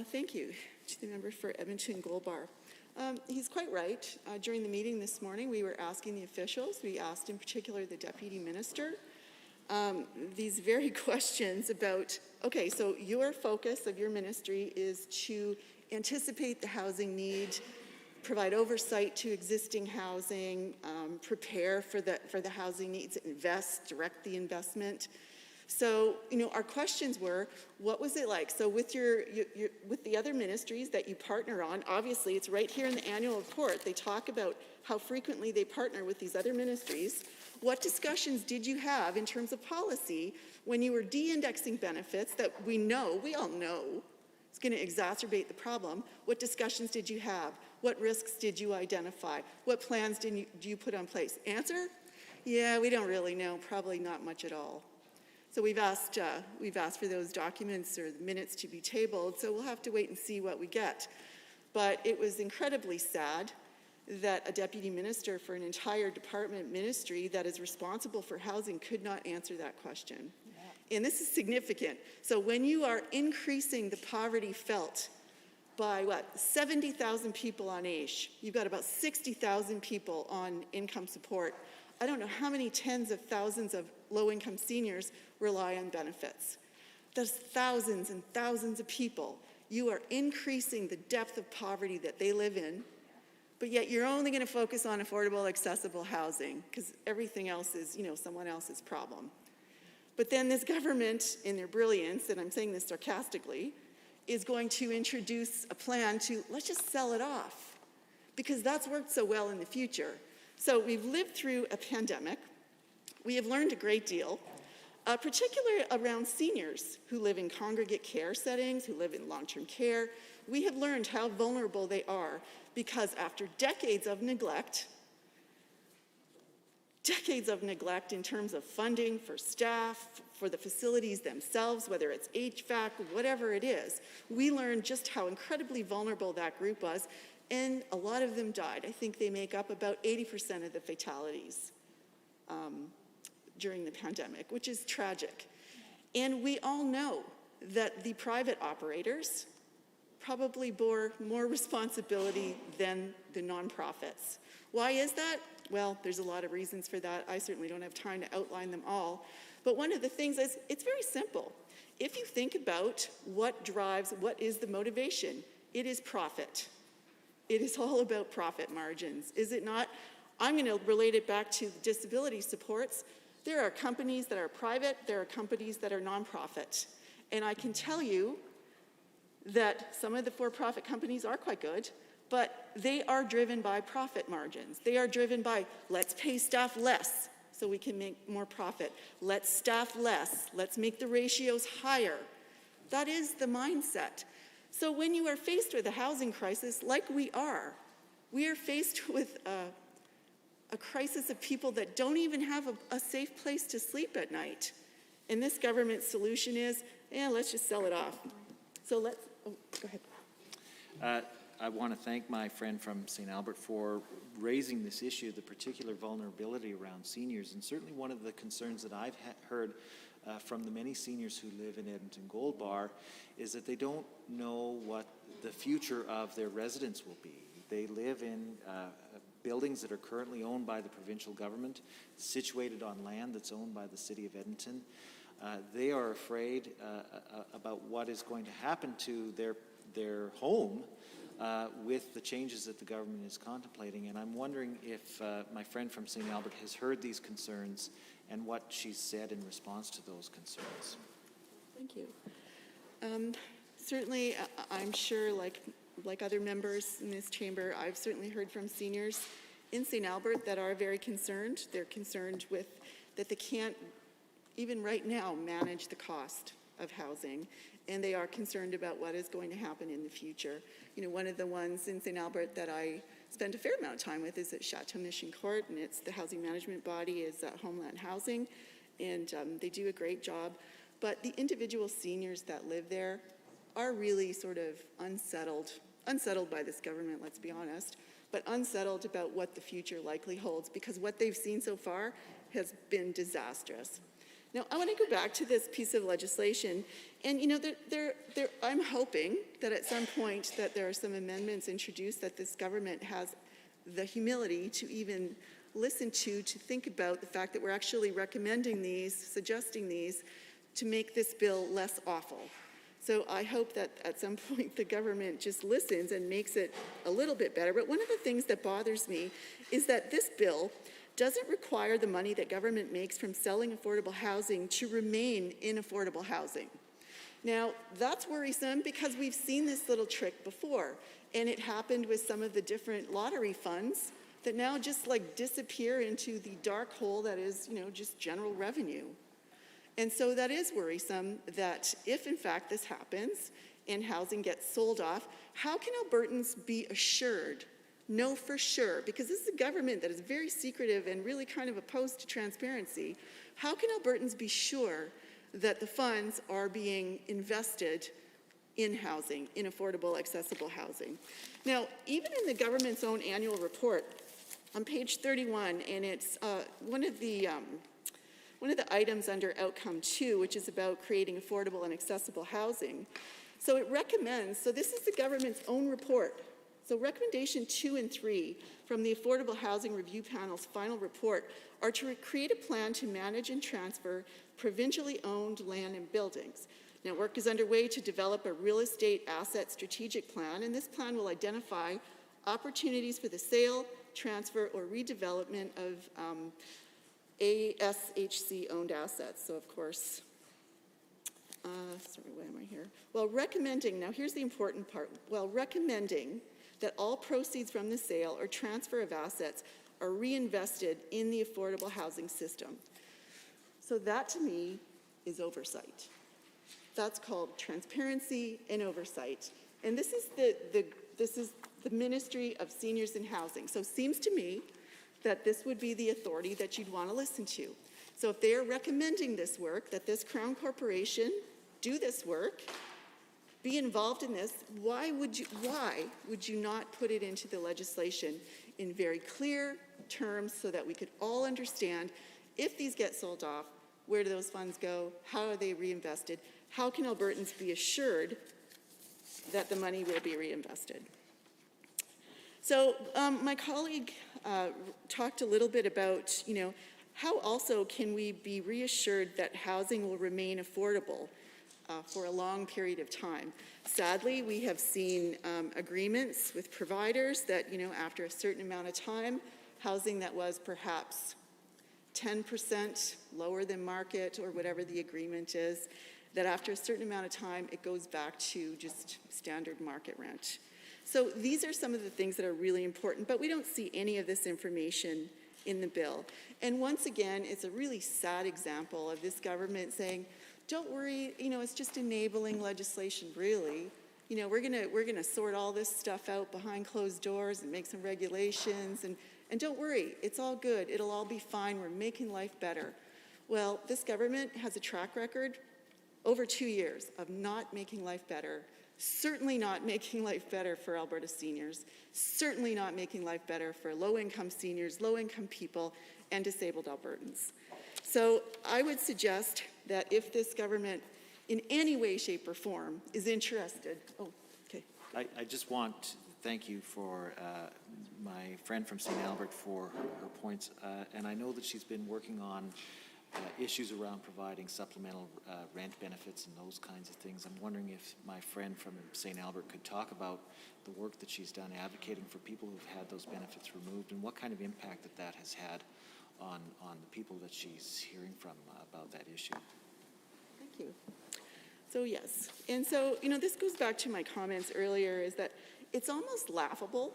S14: Thank you to the member for Edmonton Gold Bar. He's quite right. During the meeting this morning, we were asking the officials, we asked in particular the Deputy Minister, these very questions about, okay, so your focus of your ministry is to anticipate the housing need, provide oversight to existing housing, prepare for the housing needs, invest, direct the investment. So, our questions were, what was it like? So with with the other ministries that you partner on, obviously it's right here in the annual report, they talk about how frequently they partner with these other ministries. What discussions did you have in terms of policy when you were de-indexing benefits that we all know, it's going to exacerbate the problem? What discussions did you have? What risks did you identify? What plans do you put on place? Answer? Yeah, we don't really know, probably not much at all. So we've asked for those documents or the minutes to be tabled, so we'll have to wait and see what we get. But it was incredibly sad that a deputy minister for an entire department ministry that is responsible for housing could not answer that question. Yeah. And this is significant. So when you are increasing the poverty felt by 70,000 people on AISH, you've got about 60,000 people on income support. I don't know how many tens of thousands of low-income seniors rely on benefits. There's thousands and thousands of people. You are increasing the depth of poverty that they live in, but yet you're only going to focus on affordable, accessible housing because everything else is, someone else's problem. But then this government, in their brilliance, and I'm saying this sarcastically, is going to introduce a plan to, let's just sell it off because that's worked so well in the future. So we've lived through a pandemic. We have learned a great deal, particularly around seniors who live in congregate care settings, who live in long-term care. We have learned how vulnerable they are because after decades of neglect in terms of funding for staff, for the facilities themselves, whether it's HVAC, whatever it is, we learned just how incredibly vulnerable that group was, and a lot of them died. I think they make up about 80% of the fatalities during the pandemic, which is tragic. And we all know that the private operators probably bore more responsibility than the nonprofits. Why is that? Well, there's a lot of reasons for that. I certainly don't have time to outline them all. But one of the things is, it's very simple. If you think about what is the motivation, it is profit. It is all about profit margins, is it not? I'm going to relate it back to disability supports. There are companies that are private, there are companies that are nonprofit. And I can tell you that some of the for-profit companies are quite good, but they are driven by profit margins. They are driven by, let's pay staff less so we can make more profit. Let's staff less. Let's make the ratios higher. That is the mindset. So when you are faced with a housing crisis like we are faced with a crisis of people that don't even have a safe place to sleep at night. And this government's solution is, let's just sell it off. So go ahead.
S5: I want to thank my friend from St. Albert for raising this issue, the particular vulnerability around seniors. And certainly one of the concerns that I've heard from the many seniors who live in Edmonton Gold Bar is that they don't know what the future of their residence will be. They live in buildings that are currently owned by the provincial government, situated on land that's owned by the City of Edmonton. They are afraid about what is going to happen to their home with the changes that the government is contemplating. And I'm wondering if my friend from St. Albert has heard these concerns and what she's said in response to those concerns.
S14: Thank you. Certainly, I'm sure, like other members in this chamber, I've certainly heard from seniors in St. Albert that are very concerned. They're concerned with that they can't, even right now, manage the cost of housing, and they are concerned about what is going to happen in the future. You know, one of the ones in St. Albert that I spend a fair amount of time with is at Chateau Mission Court, and it's the housing management body is Homeland Housing, and they do a great job. But the individual seniors that live there are really sort of unsettled by this government, let's be honest, but unsettled about what the future likely holds, because what they've seen so far has been disastrous. Now, I want to go back to this piece of legislation, and I'm hoping that at some point that there are some amendments introduced that this government has the humility to even listen to think about the fact that we're actually recommending these, suggesting these, to make this bill less awful. So I hope that at some point the government just listens and makes it a little bit better. But one of the things that bothers me is that this bill doesn't require the money that government makes from selling affordable housing to remain in affordable housing. Now, that's worrisome because we've seen this little trick before, and it happened with some of the different lottery funds that now just disappear into the dark hole that is, just general revenue. And so that is worrisome that if in fact this happens and housing gets sold off, how can Albertans be assured, know for sure, because this is a government that is very secretive and really kind of opposed to transparency, how can Albertans be sure that the funds are being invested in housing, in affordable, accessible housing? Now, even in the government's own annual report, on page 31, and it's one of the items under outcome 2, which is about creating affordable and accessible housing. So it recommends, so this is the government's own report. So recommendation 2 and 3 from the Affordable Housing Review Panel's final report are to create a plan to manage and transfer provincially owned land and buildings. Now, work is underway to develop a real estate asset strategic plan, and this plan will identify opportunities for the sale, transfer, or redevelopment of ASHC-owned assets. So, of course, sorry, why am I here? While recommending, now here's the important part, while recommending that all proceeds from the sale or transfer of assets are reinvested in the affordable housing system. So that, to me, is oversight. That's called transparency and oversight. And this is the Ministry of Seniors and Housing. So it seems to me that this would be the authority that you'd want to listen to. So if they are recommending this work, that this Crown Corporation do this work, be involved in this, why would you not put it into the legislation in very clear terms so that we could all understand if these get sold off, where do those funds go, how are they reinvested, how can Albertans be assured that the money will be reinvested? So my colleague talked a little bit about, how also can we be reassured that housing will remain affordable for a long period of time. Sadly, we have seen agreements with providers that, after a certain amount of time, housing that was perhaps 10% lower than market or whatever the agreement is, that after a certain amount of time, it goes back to just standard market rent. So these are some of the things that are really important, but we don't see any of this information in the bill. And once again, it's a really sad example of this government saying, don't worry, it's just enabling legislation, really. We're gonna sort all this stuff out behind closed doors and make some regulations, and don't worry, it's all good. It'll all be fine. We're making life better. Well, this government has a track record over 2 years of not making life better, certainly not making life better for Alberta seniors, certainly not making life better for low-income seniors, low-income people, and disabled Albertans. So I would suggest that if this government in any way, shape, or form is interested,
S5: I just want to thank you for my friend from St. Albert for her points, and I know that she's been working on issues around providing supplemental rent benefits and those kinds of things. I'm wondering if my friend from St. Albert could talk about the work that she's done advocating for people who've had those benefits removed and what kind of impact that has had on the people that she's hearing from about that issue.
S14: Thank you. So yes, and so, this goes back to my comments earlier, is that it's almost laughable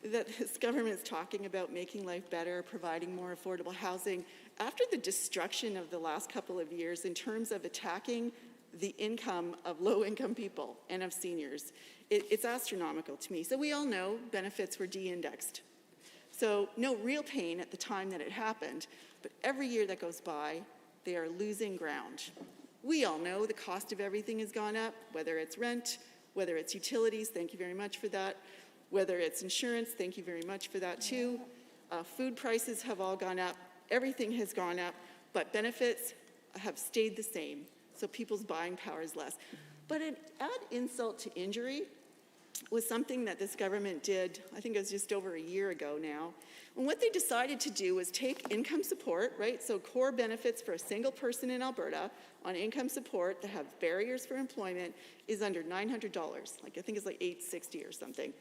S14: that this government's talking about making life better, providing more affordable housing, after the destruction of the last couple of years in terms of attacking the income of low-income people and of seniors. It's astronomical to me. So we all know benefits were de-indexed. So no real pain at the time that it happened, but every year that goes by, they are losing ground. We all know the cost of everything has gone up, whether it's rent, whether it's utilities, thank you very much for that, whether it's insurance, thank you very much for that too. Food prices have all gone up, everything has gone up, but benefits have stayed the same, so people's buying power is less. But add insult to injury was something that this government did, I think it was just over a year ago now. And what they decided to do was take income support, right? So core benefits for a single person in Alberta on income support that have barriers for employment is under $900. I think it's like $860 or something.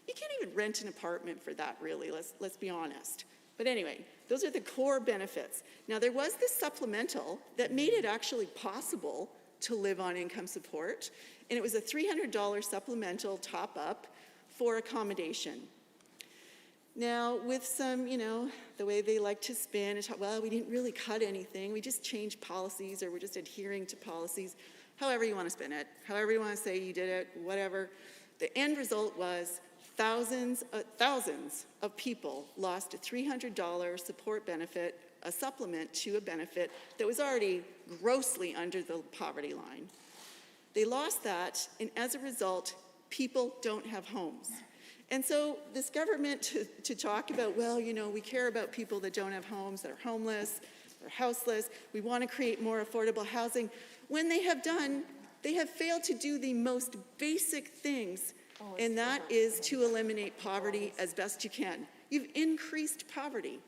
S14: You can't even rent an apartment for that, really, let's be honest. But anyway, those are the core benefits. Now, there was this supplemental that made it actually possible to live on income support, and it was a $300 supplemental top-up for accommodation. Now, with some, the way they like to spin, well, we didn't really cut anything, we just changed policies, or we're just adhering to policies, however you want to spin it, however you want to say you did it, whatever. The end result was thousands of people lost a $300 support benefit, a supplement to a benefit that was already grossly under the poverty line. They lost that, and as a result, people don't have homes. And so this government to talk about, well, we care about people that don't have homes, that are homeless, they're houseless, we want to create more affordable housing. When they have failed to do the most basic things, and that is to eliminate poverty as best you can. You've increased poverty.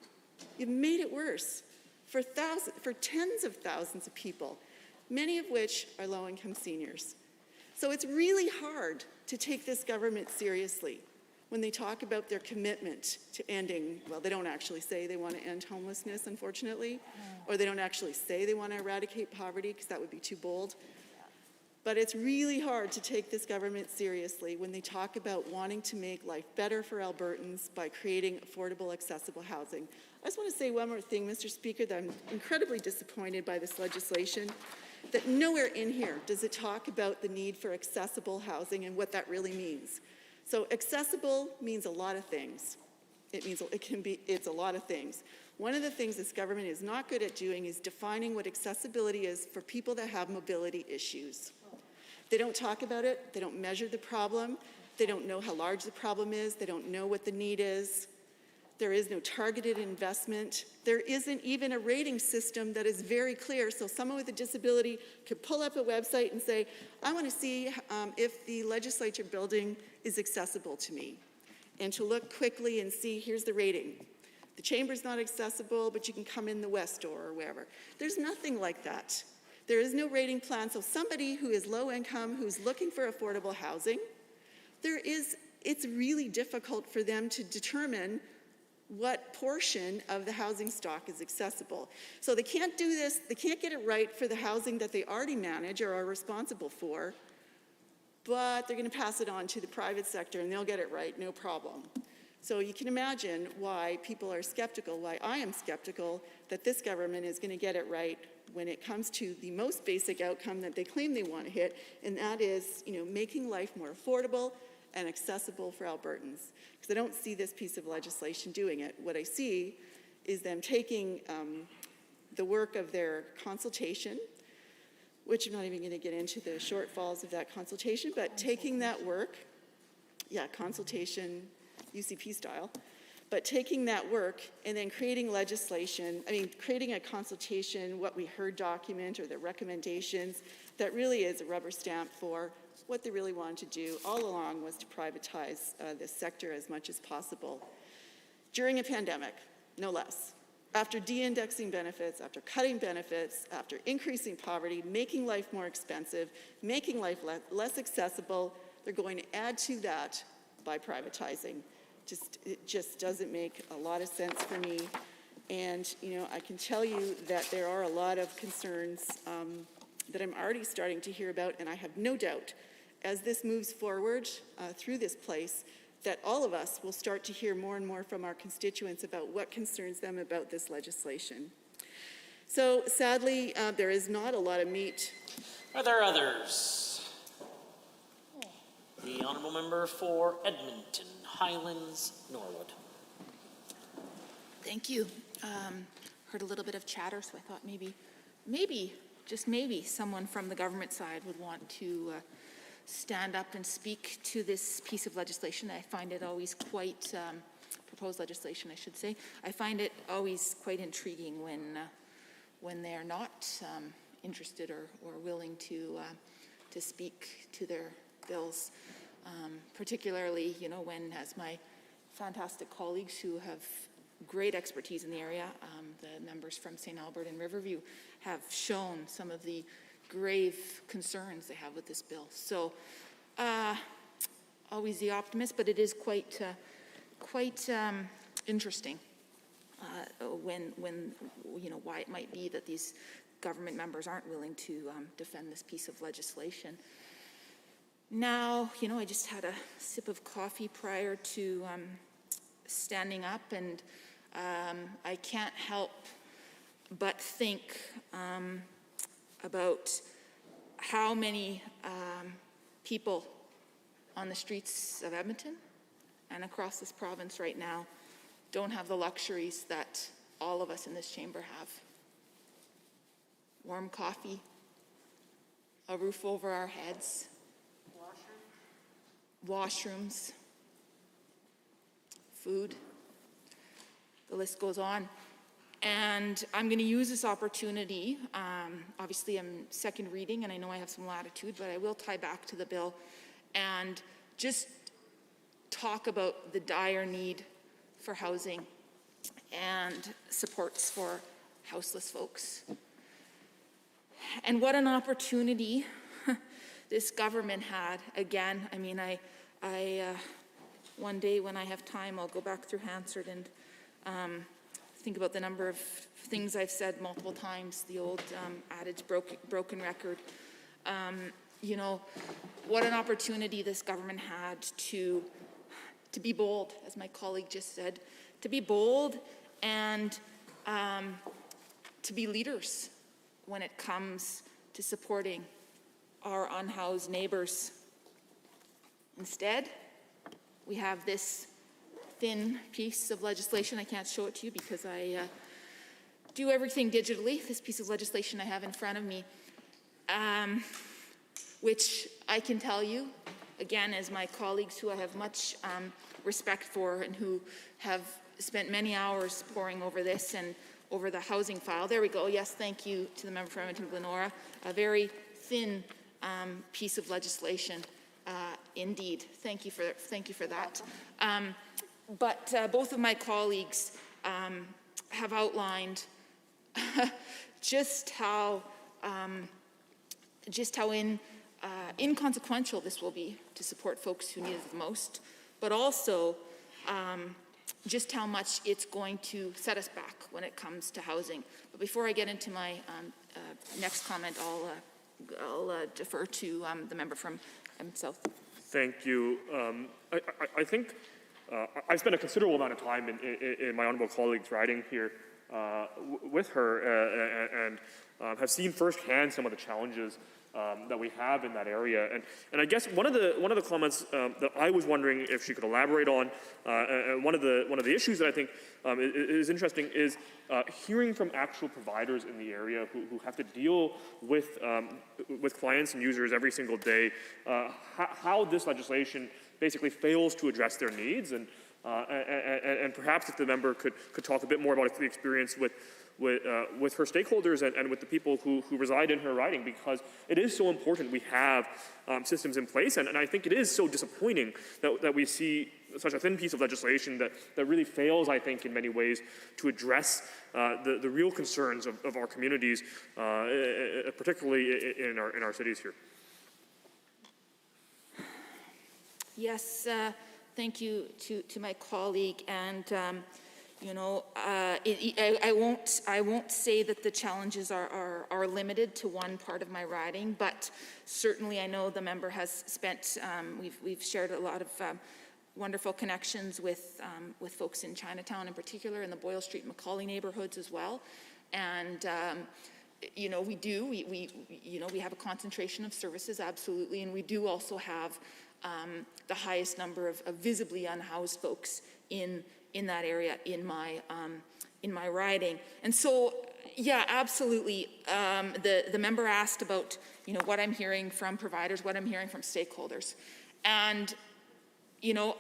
S14: You've made it worse for tens of thousands of people, many of which are low-income seniors. So it's really hard to take this government seriously when they talk about their commitment to ending, well, they don't actually say they want to end homelessness, unfortunately, or they don't actually say they want to eradicate poverty, because that would be too bold. But it's really hard to take this government seriously when they talk about wanting to make life better for Albertans by creating affordable, accessible housing. I just want to say one more thing, Mr. Speaker, that I'm incredibly disappointed by this legislation, that nowhere in here does it talk about the need for accessible housing and what that really means. So accessible means a lot of things. It's a lot of things. One of the things this government is not good at doing is defining what accessibility is for people that have mobility issues. They don't talk about it, they don't measure the problem, they don't know how large the problem is, they don't know what the need is. There is no targeted investment. There isn't even a rating system that is very clear, so someone with a disability could pull up a website and say, I want to see if the legislature building is accessible to me. And to look quickly and see, here's the rating. The chamber's not accessible, but you can come in the west door or wherever. There's nothing like that. There is no rating plan, so somebody who is low income, who's looking for affordable housing, it's really difficult for them to determine what portion of the housing stock is accessible. So they can't do this, they can't get it right for the housing that they already manage or are responsible for, but they're going to pass it on to the private sector and they'll get it right, no problem. So you can imagine why people are skeptical, why I am skeptical that this government is going to get it right when it comes to the most basic outcome that they claim they want to hit, and that is, making life more affordable and accessible for Albertans. Because I don't see this piece of legislation doing it. What I see is them taking the work of their consultation, which I'm not even going to get into the shortfalls of that consultation, but taking that work, consultation, UCP style, but taking that work and then creating legislation, creating a consultation, what we heard document or the recommendations, that really is a rubber stamp for what they really wanted to do all along was to privatize this sector as much as possible. During a pandemic, no less. After de-indexing benefits, after cutting benefits, after increasing poverty, making life more expensive, making life less accessible, they're going to add to that by privatizing. It just doesn't make a lot of sense for me. And, I can tell you that there are a lot of concerns that I'm already starting to hear about, and I have no doubt as this moves forward through this place, that all of us will start to hear more and more from our constituents about what concerns them about this legislation. So sadly, there is not a lot of meat.
S1: Are there others? The honourable member for Edmonton, Highlands, Norwood.
S15: Thank you. Heard a little bit of chatter, so I thought maybe, just maybe, someone from the government side would want to stand up and speak to this piece of legislation. I find it always quite, proposed legislation, I should say. I find it always quite intriguing when they are not interested or willing to speak to their bills. Particularly, when, as my fantastic colleagues who have great expertise in the area, the members from St. Albert and Riverview, have shown some of the grave concerns they have with this bill. So, always the optimist, but it is quite interesting when why it might be that these government members aren't willing to defend this piece of legislation. Now, I just had a sip of coffee prior to standing up, and I can't help but think about how many people on the streets of Edmonton and across this province right now don't have the luxuries that all of us in this chamber have. Warm coffee, a roof over our heads, washrooms, food, the list goes on. And I'm going to use this opportunity, obviously I'm second reading and I know I have some latitude, but I will tie back to the bill and just talk about the dire need for housing and supports for houseless folks. And what an opportunity this government had. Again, I one day when I have time, I'll go back through Hansard and think about the number of things I've said multiple times, the old adage, broken record. What an opportunity this government had to be bold, as my colleague just said, to be bold and to be leaders when it comes to supporting our unhoused neighbors. Instead, we have this thin piece of legislation. I can't show it to you because I do everything digitally. This piece of legislation I have in front of me, which I can tell you, again, as my colleagues who I have much respect for and who have spent many hours poring over this and over the housing file. There we go. Yes, thank you to the member for Edmonton-Glenora. A very thin piece of legislation, indeed. Thank you for that. But both of my colleagues have outlined just how inconsequential this will be to support folks who need it the most, but also just how much it's going to set us back when it comes to housing. But before I get into my next comment, I'll defer to the member from South.
S10: Thank you. I think I've spent a considerable amount of time in my honourable colleague's riding here with her, and have seen firsthand some of the challenges that we have in that area. And I guess one of the comments that I was wondering if she could elaborate on, and one of the issues that I think is interesting is hearing from actual providers in the area who have to deal with clients and users every single day, how this legislation basically fails to address their needs, and perhaps if the member could talk a bit more about the experience with her stakeholders and with the people who reside in her riding, because it is so important we have systems in place, and I think it is so disappointing that we see such a thin piece of legislation that really fails, I think, in many ways to address the real concerns of our communities, particularly in our cities here.
S15: Yes, thank you to my colleague, and I won't say that the challenges are limited to one part of my riding, but certainly I know the member has spent. We've shared a lot of wonderful connections with folks in Chinatown in particular, in the Boyle Street, Macaulay neighborhoods as well, and. We have a concentration of services, absolutely, and we do also have the highest number of visibly unhoused folks in that area in my riding. And so, yeah, absolutely. The member asked about what I'm hearing from providers, what I'm hearing from stakeholders, and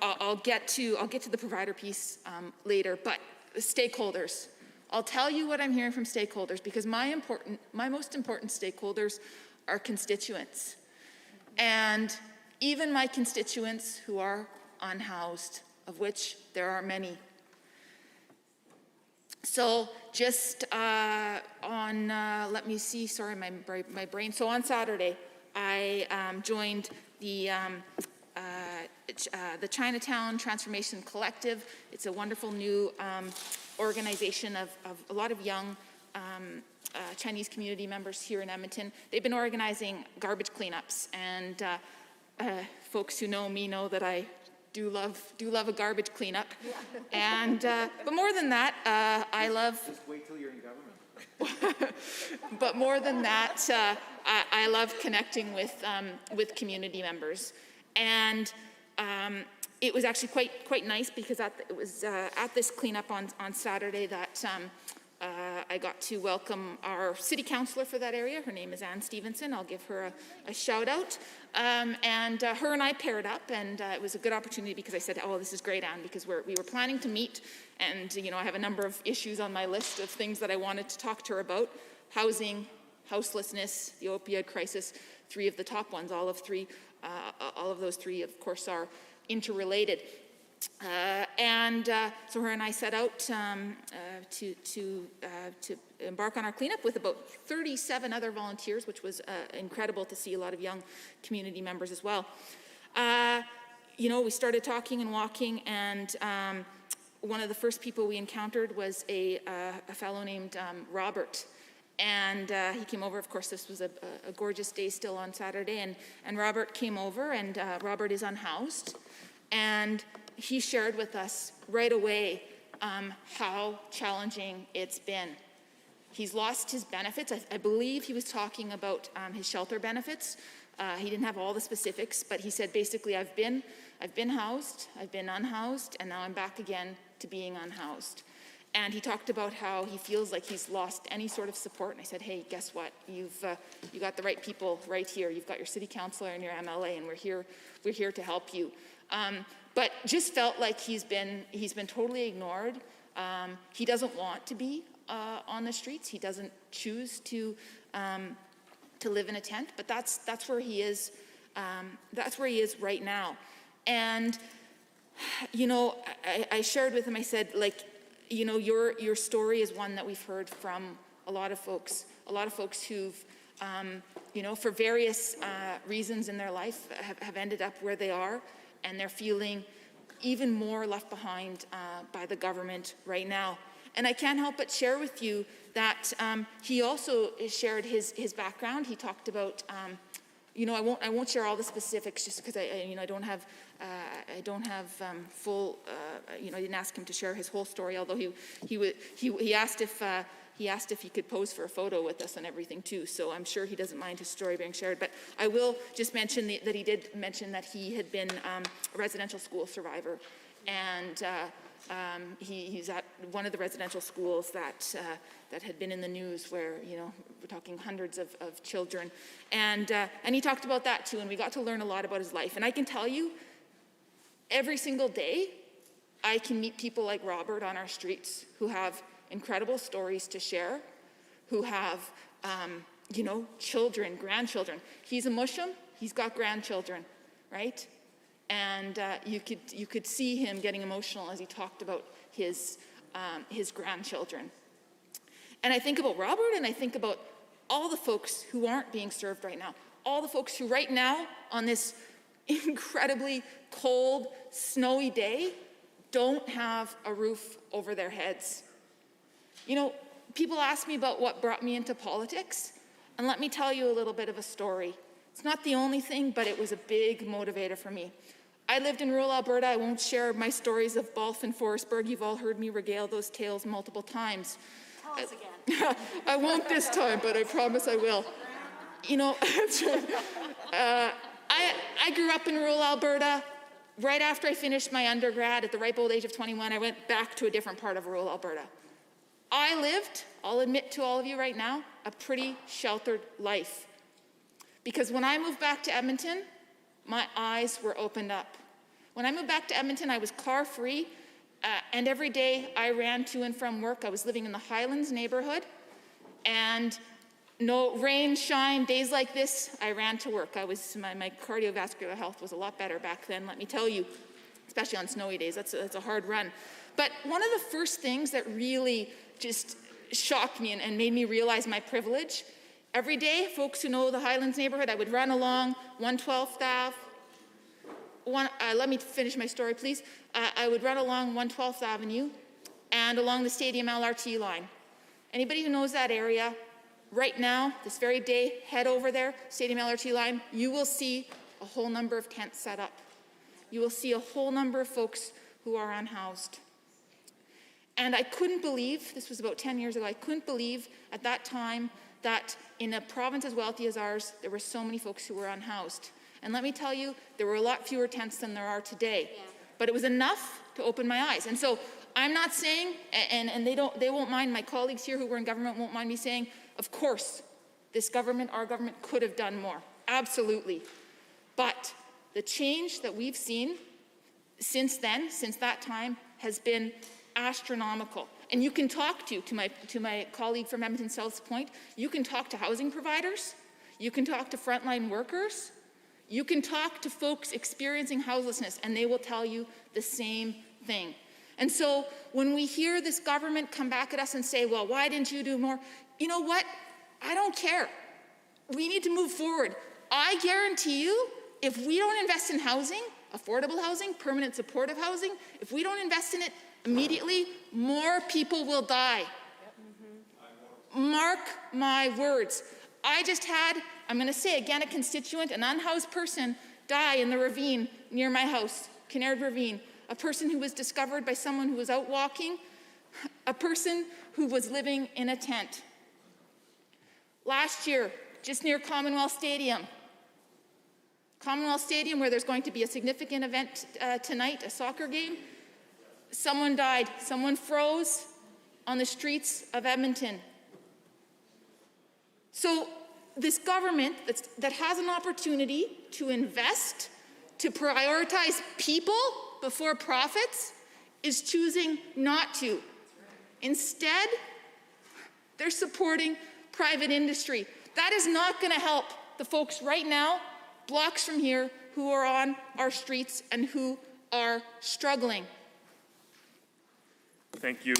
S15: I'll get to the provider piece later. But stakeholders, I'll tell you what I'm hearing from stakeholders, because my most important stakeholders are constituents, and even my constituents who are unhoused, of which there are many. So just let me see, sorry, my brain. So on Saturday, I joined the Chinatown Transformation Collective. It's a wonderful new organization of a lot of young Chinese community members here in Edmonton. They've been organizing garbage cleanups, and folks who know me know that I do love a garbage cleanup. Yeah. And but more than that, I love.
S5: Just wait till you're in government.
S15: But more than that, I love connecting with community members, and it was actually quite nice, because it was at this cleanup on Saturday that I got to welcome our city councillor for that area. Her name is Ann Stevenson. I'll give her a shout out. And her and I paired up, and it was a good opportunity, because I said, oh, this is great, Ann, because we were planning to meet, and I have a number of issues on my list of things that I wanted to talk to her about: housing, houselessness, the opioid crisis, three of the top ones. All of those three, of course, are interrelated. So her and I set out to embark on our cleanup with about 37 other volunteers, which was incredible to see a lot of young community members as well. We started talking and walking, and one of the first people we encountered was a fellow named Robert. And he came over. Of course, this was a gorgeous day still on Saturday, and Robert came over, and Robert is unhoused. And he shared with us right away how challenging it's been. He's lost his benefits. I believe he was talking about his shelter benefits. He didn't have all the specifics, but he said, basically, I've been housed, I've been unhoused, and now I'm back again to being unhoused. And he talked about how he feels like he's lost any sort of support. And I said, hey, guess what? You got the right people right here. You've got your city councillor and your MLA, and we're here to help you. But just felt like he's been totally ignored. He doesn't want to be on the streets. He doesn't choose to live in a tent. But that's where he is. That's where he is right now. And I shared with him. I said, your story is one that we've heard from a lot of folks who've for various reasons in their life have ended up where they are. And they're feeling even more left behind by the government right now. And I can't help but share with you that he also shared his background. He talked about, I won't share all the specifics, just because I don't have full. I didn't ask him to share his whole story. Although he asked if he asked if he could pose for a photo with us and everything too, so I'm sure he doesn't mind his story being shared. But I will just mention that he did mention that he had been a residential school survivor, and he's at one of the residential schools that had been in the news where, we're talking hundreds of children. And he talked about that too, and we got to learn a lot about his life. And I can tell you, every single day, I can meet people like Robert on our streets who have incredible stories to share, who have, children, grandchildren. He's a Muslim, he's got grandchildren, right? And you could see him getting emotional as he talked about his grandchildren. And I think about Robert, and I think about all the folks who aren't being served right now, all the folks who right now on this incredibly cold, snowy day don't have a roof over their heads. People ask me about what brought me into politics, and let me tell you a little bit of a story. It's not the only thing, but it was a big motivator for me. I lived in rural Alberta. I won't share my stories of Balf and Forestburg. You've all heard me regale those tales multiple times.
S8: Tell us again.
S15: I won't this time, but I promise I will. I grew up in rural Alberta. Right after I finished my undergrad at the ripe old age of 21, I went back to a different part of rural Alberta. I lived, I'll admit to all of you right now, a pretty sheltered life. Because when I moved back to Edmonton, my eyes were opened up. When I moved back to Edmonton, I was car-free, and every day I ran to and from work. I was living in the Highlands neighborhood, and no rain, shine, days like this, I ran to work. My cardiovascular health was a lot better back then, let me tell you, especially on snowy days. That's a hard run. But one of the first things that really just shocked me and made me realize my privilege, every day, folks who know the Highlands neighborhood, I would run along 112th Ave. Let me finish my story, please. I would run along 112th Avenue and along the Stadium LRT line. Anybody who knows that area, right now, this very day, head over there, Stadium LRT line, you will see a whole number of tents set up. You will see a whole number of folks who are unhoused. And I couldn't believe, this was about 10 years ago, I couldn't believe at that time that in a province as wealthy as ours, there were so many folks who were unhoused. And let me tell you, there were a lot fewer tents than there are today. Yeah. But it was enough to open my eyes. And so I'm not saying, and they won't mind, my colleagues here who were in government won't mind me saying, of course, this government, our government, could have done more. Absolutely. But the change that we've seen since then, since that time, has been astronomical. And you can talk to my colleague from Edmonton South's point, you can talk to housing providers, you can talk to frontline workers, you can talk to folks experiencing houselessness, and they will tell you the same thing. And so when we hear this government come back at us and say, well, why didn't you do more? You know what? I don't care. We need to move forward. I guarantee you, if we don't invest in housing, affordable housing, permanent supportive housing, if we don't invest in it immediately, more people will die. Yep. Mm-hmm. Mark my words. I just had, I'm going to say again, a constituent, an unhoused person, die in the ravine near my house, Kinnaird Ravine. A person who was discovered by someone who was out walking, a person who was living in a tent. Last year, just near Commonwealth Stadium, where there's going to be a significant event tonight, a soccer game, someone died, someone froze on the streets of Edmonton. So this government that has an opportunity to invest, to prioritize people before profits, is choosing not to. Instead, they're supporting private industry. That is not going to help the folks right now, blocks from here, who are on our streets and who are struggling.
S10: Thank you.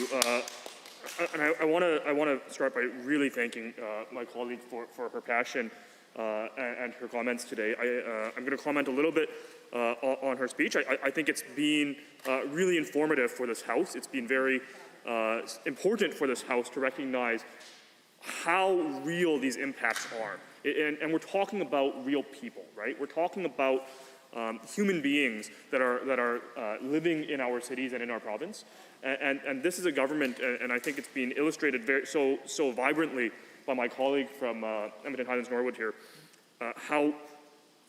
S10: And I want to start by really thanking my colleague for her passion and her comments today. I'm going to comment a little bit on her speech. I think it's been really informative for this House. It's been very important for this House to recognize how real these impacts are. And we're talking about real people, right? We're talking about human beings that are living in our cities and in our province. And this is a government, and I think it's being illustrated so vibrantly by my colleague from Edmonton Highlands Norwood here, how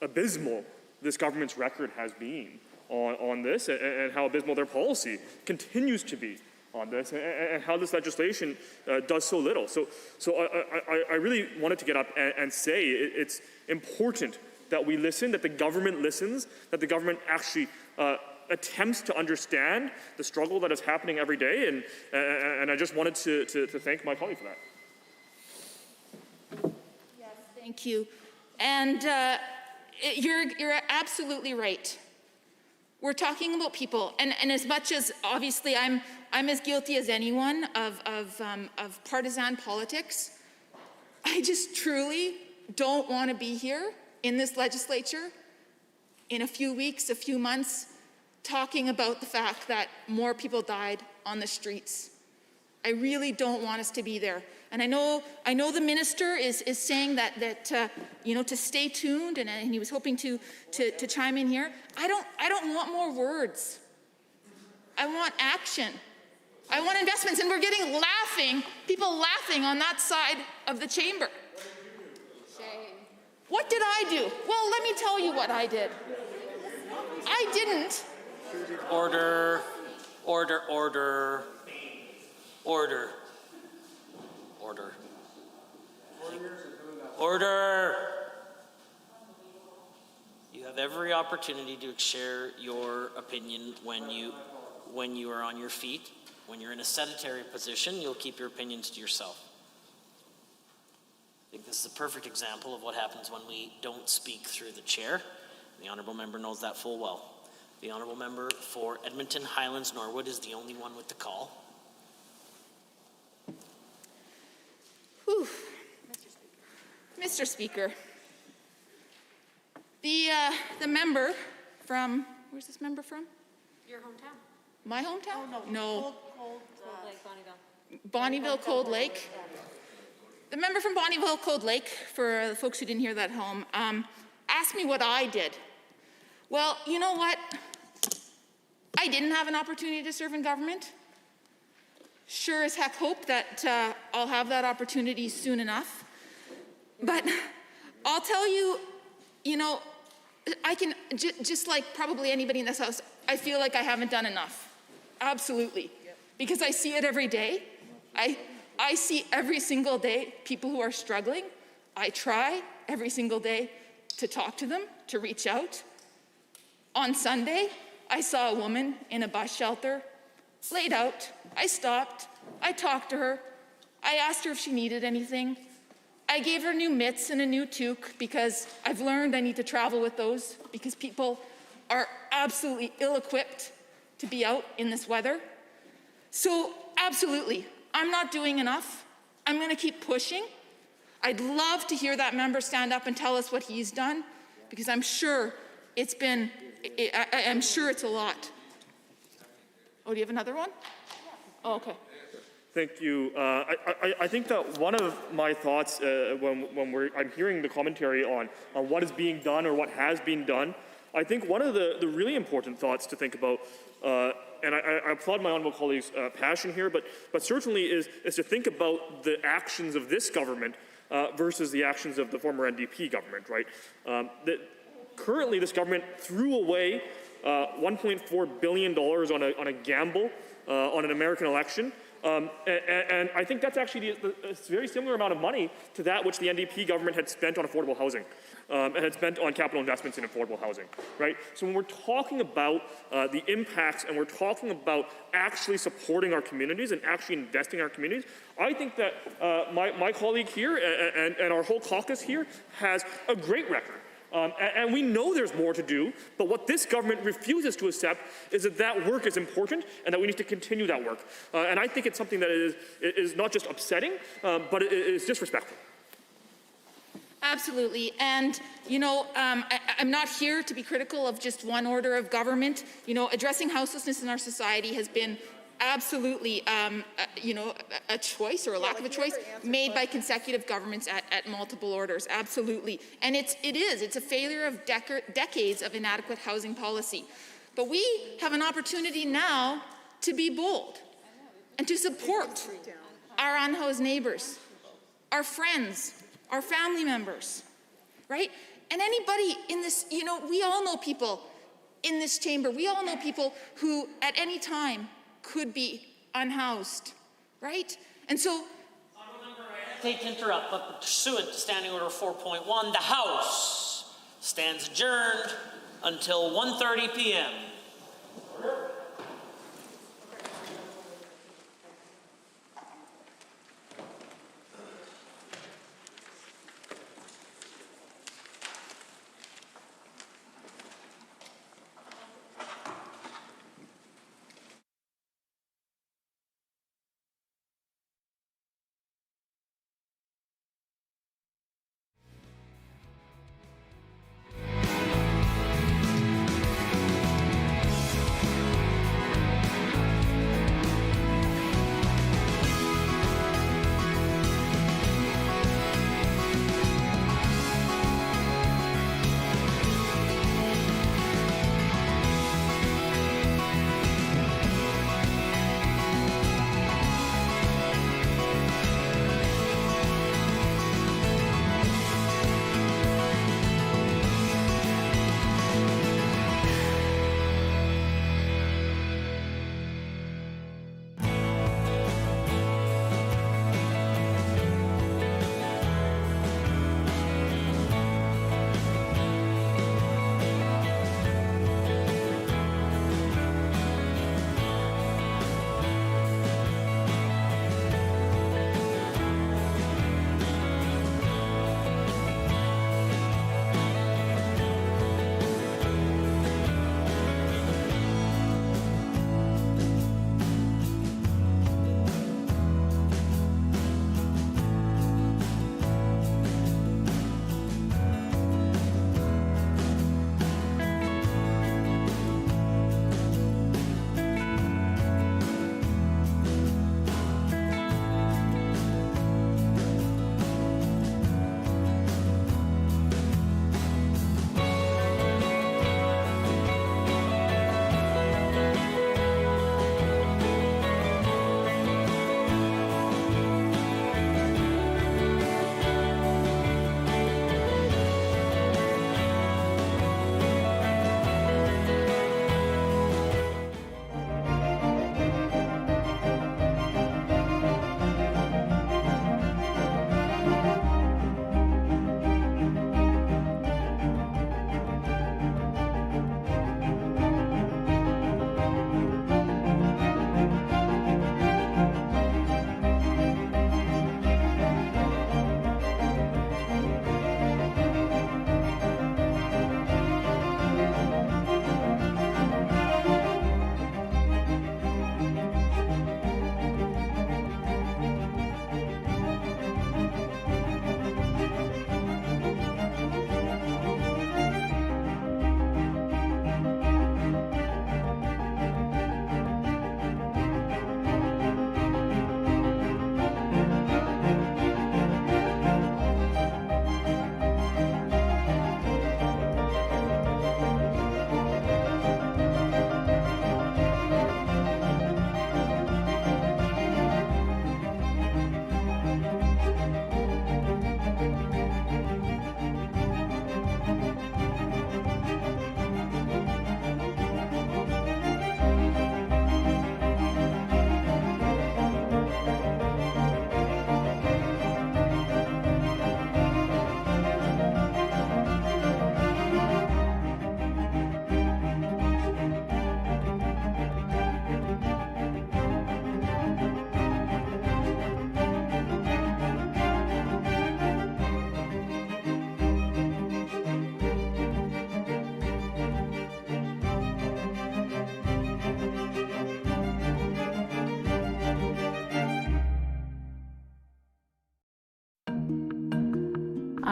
S10: abysmal this government's record has been on this, and how abysmal their policy continues to be on this, and how this legislation does so little. So I really wanted to get up and say it's important that we listen, that the government listens, that the government actually attempts to understand the struggle that is happening every day, and I just wanted to thank my colleague for that.
S15: Yes, thank you. And you're absolutely right. We're talking about people, and as much as obviously I'm as guilty as anyone of partisan politics, I just truly don't want to be here in this legislature in a few weeks, a few months, talking about the fact that more people died on the streets. I really don't want us to be there. And I know the minister is saying that you know, to stay tuned, and he was hoping to chime in here. I don't want more words. I want action. I want investments, and we're getting people laughing on that side of the chamber. Shame. What did I do? Well, let me tell you what I did. I didn't.
S1: Order, order, order, order, order, order. You have every opportunity to share your opinion when you are on your feet. When you're in a sedentary position, you'll keep your opinions to yourself. I think this is a perfect example of what happens when we don't speak through the chair. The honourable member knows that full well. The honourable member for Edmonton Highlands Norwood is the only one with the call.
S15: Whew. Mr. Speaker, the member from, where's this member from?
S4: Your hometown.
S15: My hometown?
S4: Oh,
S15: no.
S4: Cold Lake, Bonnyville.
S15: Cold Lake. The member from Bonnyville, Cold Lake, for the folks who didn't hear that at home, asked me what I did. Well, you know what? I didn't have an opportunity to serve in government. Sure as heck hope that I'll have that opportunity soon enough. But I'll tell you, you know, I can, just like probably anybody in this house, I feel like I haven't done enough. Absolutely. Because I see it every day. I see every single day people who are struggling. I try every single day to talk to them, to reach out. On Sunday, I saw a woman in a bus shelter, laid out. I stopped. I talked to her. I asked her if she needed anything. I gave her new mitts and a new toque because I've learned I need to travel with those because people are absolutely ill-equipped to be out in this weather. So absolutely, I'm not doing enough. I'm going to keep pushing. I'd love to hear that member stand up and tell us what he's done because I'm sure it's been, I'm sure it's a lot. Oh, do you have another one? Oh, okay.
S10: Thank you. I think that one of my thoughts when I'm hearing the commentary on what is being done or what has been done, I think one of the really important thoughts to think about, and I applaud my honourable colleague's passion here, but certainly is to think about the actions of this government versus the actions of the former NDP government, right? Currently, this government threw away $1.4 billion on a gamble on an American election. And I think that's actually a very similar amount of money to that which the NDP government had spent on affordable housing and had spent on capital investments in affordable housing, right? So when we're talking about the impacts and we're talking about actually supporting our communities and actually investing in our communities, I think that my colleague here and our whole caucus here has a great record. And we know there's more to do, but what this government refuses to accept is that work is important and that we need to continue that work. And I think it's something that is not just upsetting, but it is disrespectful.
S15: Absolutely. And, you know, I'm not here to be critical of just one order of government. You know, addressing houselessness in our society has been absolutely, you know, a choice or a lack of a choice made by consecutive governments at multiple orders. Absolutely. And it's a failure of decades of inadequate housing policy. But we have an opportunity now to be bold and to support our unhoused neighbors, our friends, our family members, right? And anybody in this, you know, we all know people in this chamber. We all know people who at any time could be unhoused, right? And so,
S1: I hate to interrupt, but pursuant to Standing Order 4.1, the House stands adjourned until 1:30 p.m.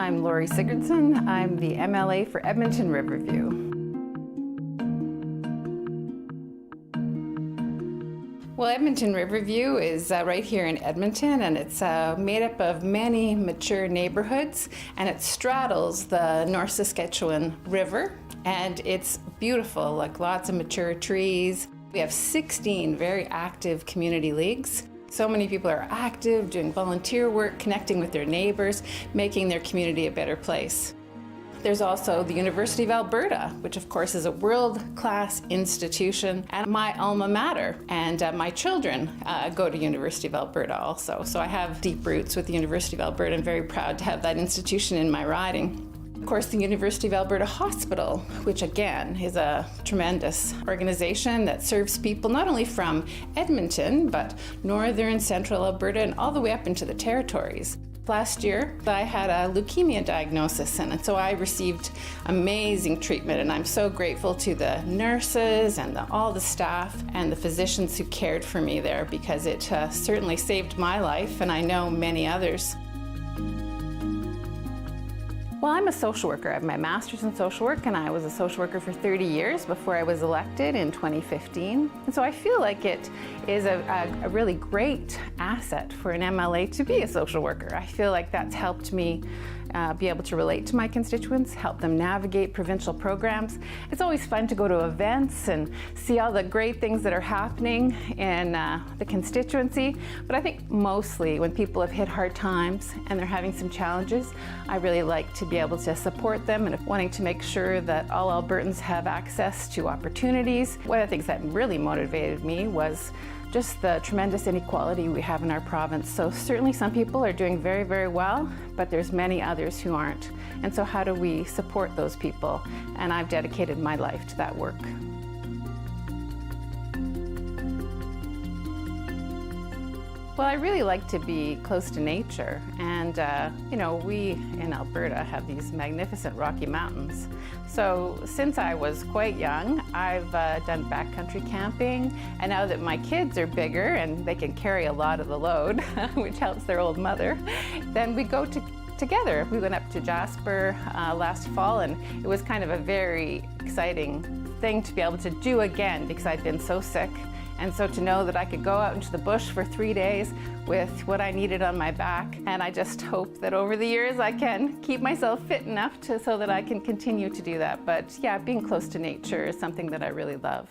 S16: I'm Lori Sigurdsson. I'm the MLA for Edmonton Riverview. Well, Edmonton Riverview is right here in Edmonton, and it's made up of many mature neighborhoods, and it straddles the North Saskatchewan River, and it's beautiful, like lots of mature trees. We have 16 very active community leagues. So many people are active, doing volunteer work, connecting with their neighbors, making their community a better place. There's also the University of Alberta, which of course is a world-class institution and my alma mater. And my children go to University of Alberta also. So I have deep roots with the University of Alberta and very proud to have that institution in my riding. Of course, the University of Alberta Hospital, which again is a tremendous organization that serves people not only from Edmonton, but northern, central Alberta, and all the way up into the territories. Last year, I had a leukemia diagnosis, and so I received amazing treatment, and I'm so grateful to the nurses and all the staff and the physicians who cared for me there, because it certainly saved my life, and I know many others. Well, I'm a social worker. I have my master's in social work, and I was a social worker for 30 years before I was elected in 2015. And so I feel like it is a really great asset for an MLA to be a social worker. I feel like that's helped me be able to relate to my constituents, help them navigate provincial programs. It's always fun to go to events and see all the great things that are happening in the constituency. But I think mostly when people have hit hard times and they're having some challenges, I really like to be able to support them and wanting to make sure that all Albertans have access to opportunities. One of the things that really motivated me was just the tremendous inequality we have in our province. So certainly some people are doing very, very well, but there's many others who aren't. And so how do we support those people? And I've dedicated my life to that work. Well, I really like to be close to nature, and you know, we in Alberta have these magnificent Rocky Mountains. So since I was quite young, I've done backcountry camping, and now that my kids are bigger and they can carry a lot of the load, which helps their old mother, then we go together. We went up to Jasper last fall, and it was kind of a very exciting thing to be able to do again because I'd been so sick. And so to know that I could go out into the bush for 3 days with what I needed on my back, and I just hope that over the years I can keep myself fit enough so that I can continue to do that. But yeah, being close to nature is something that I really love.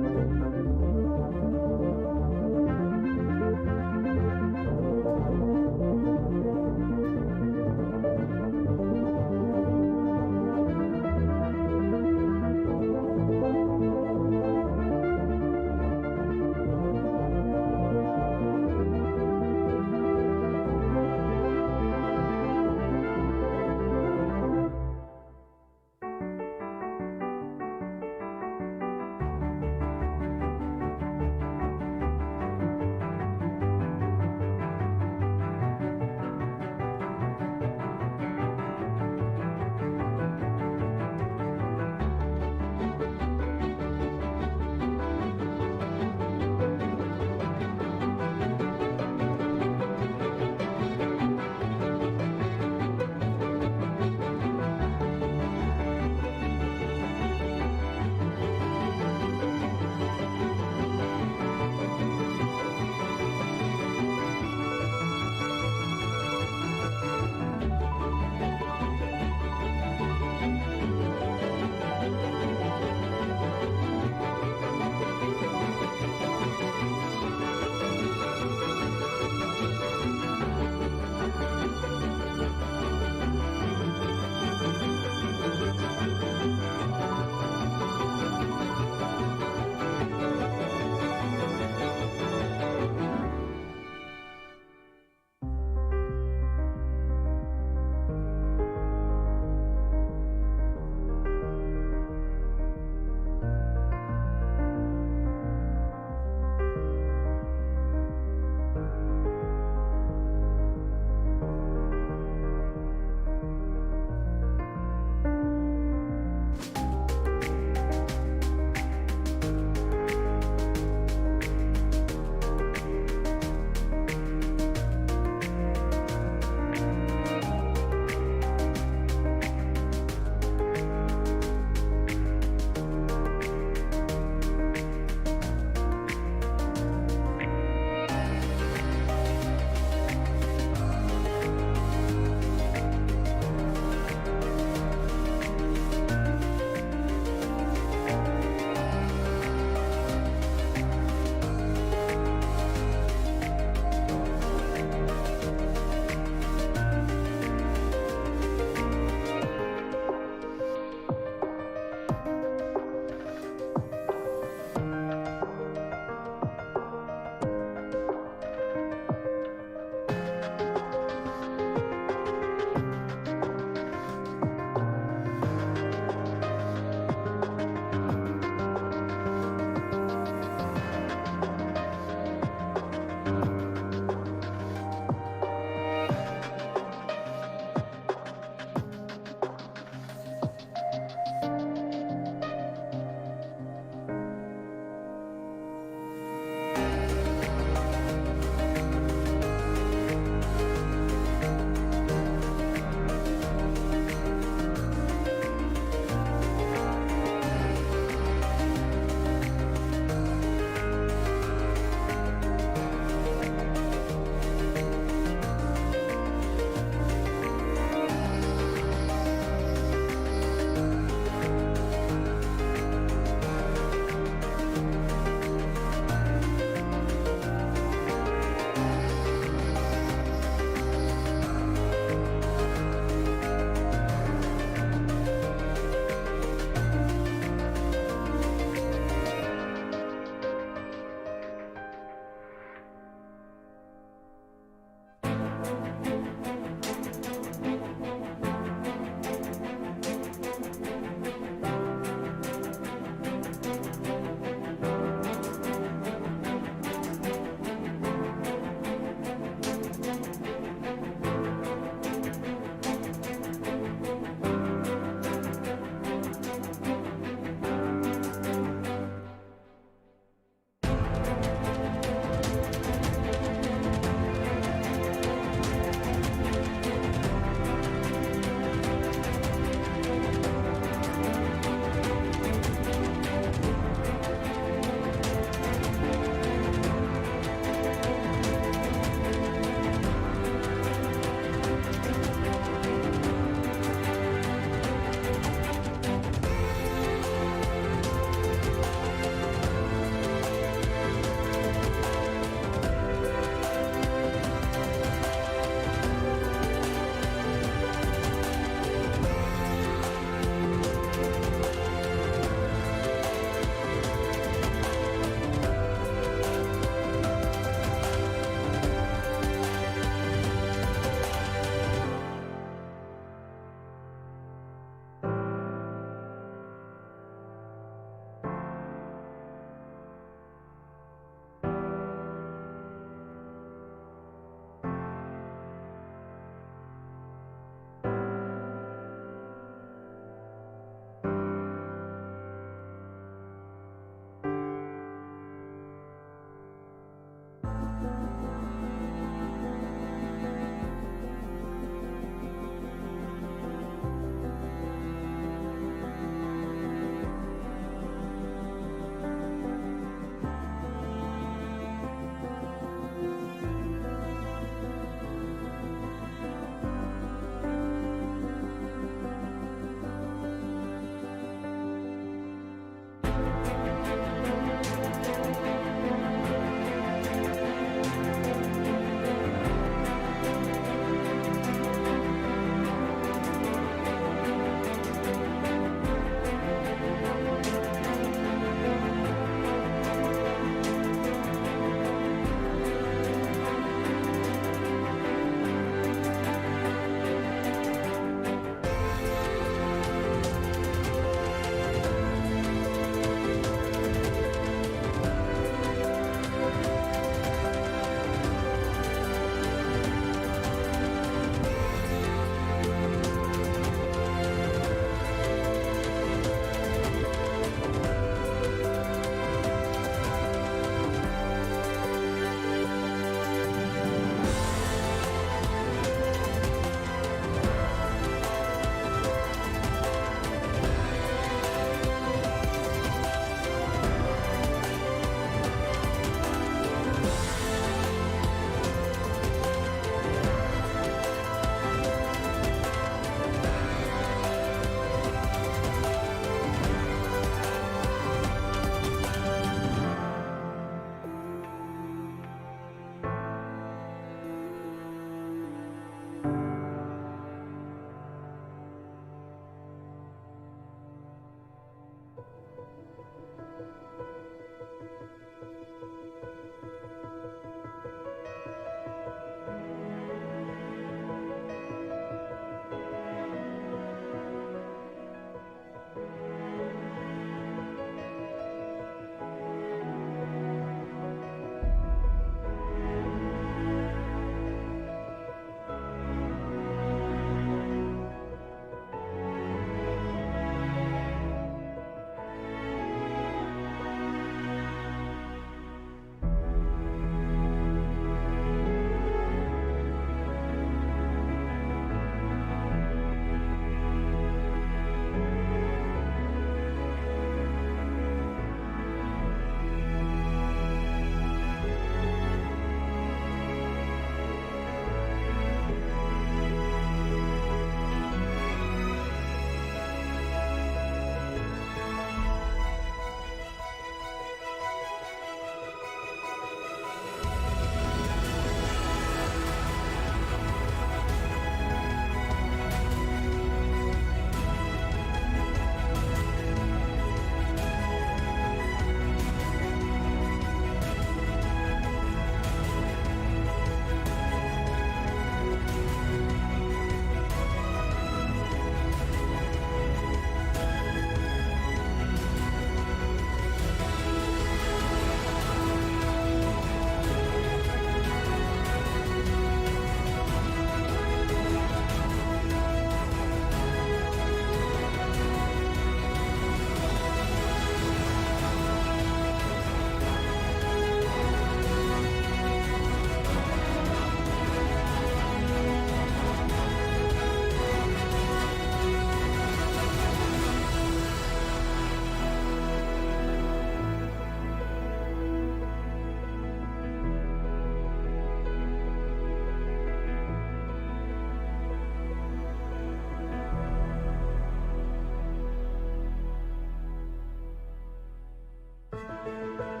S17: you.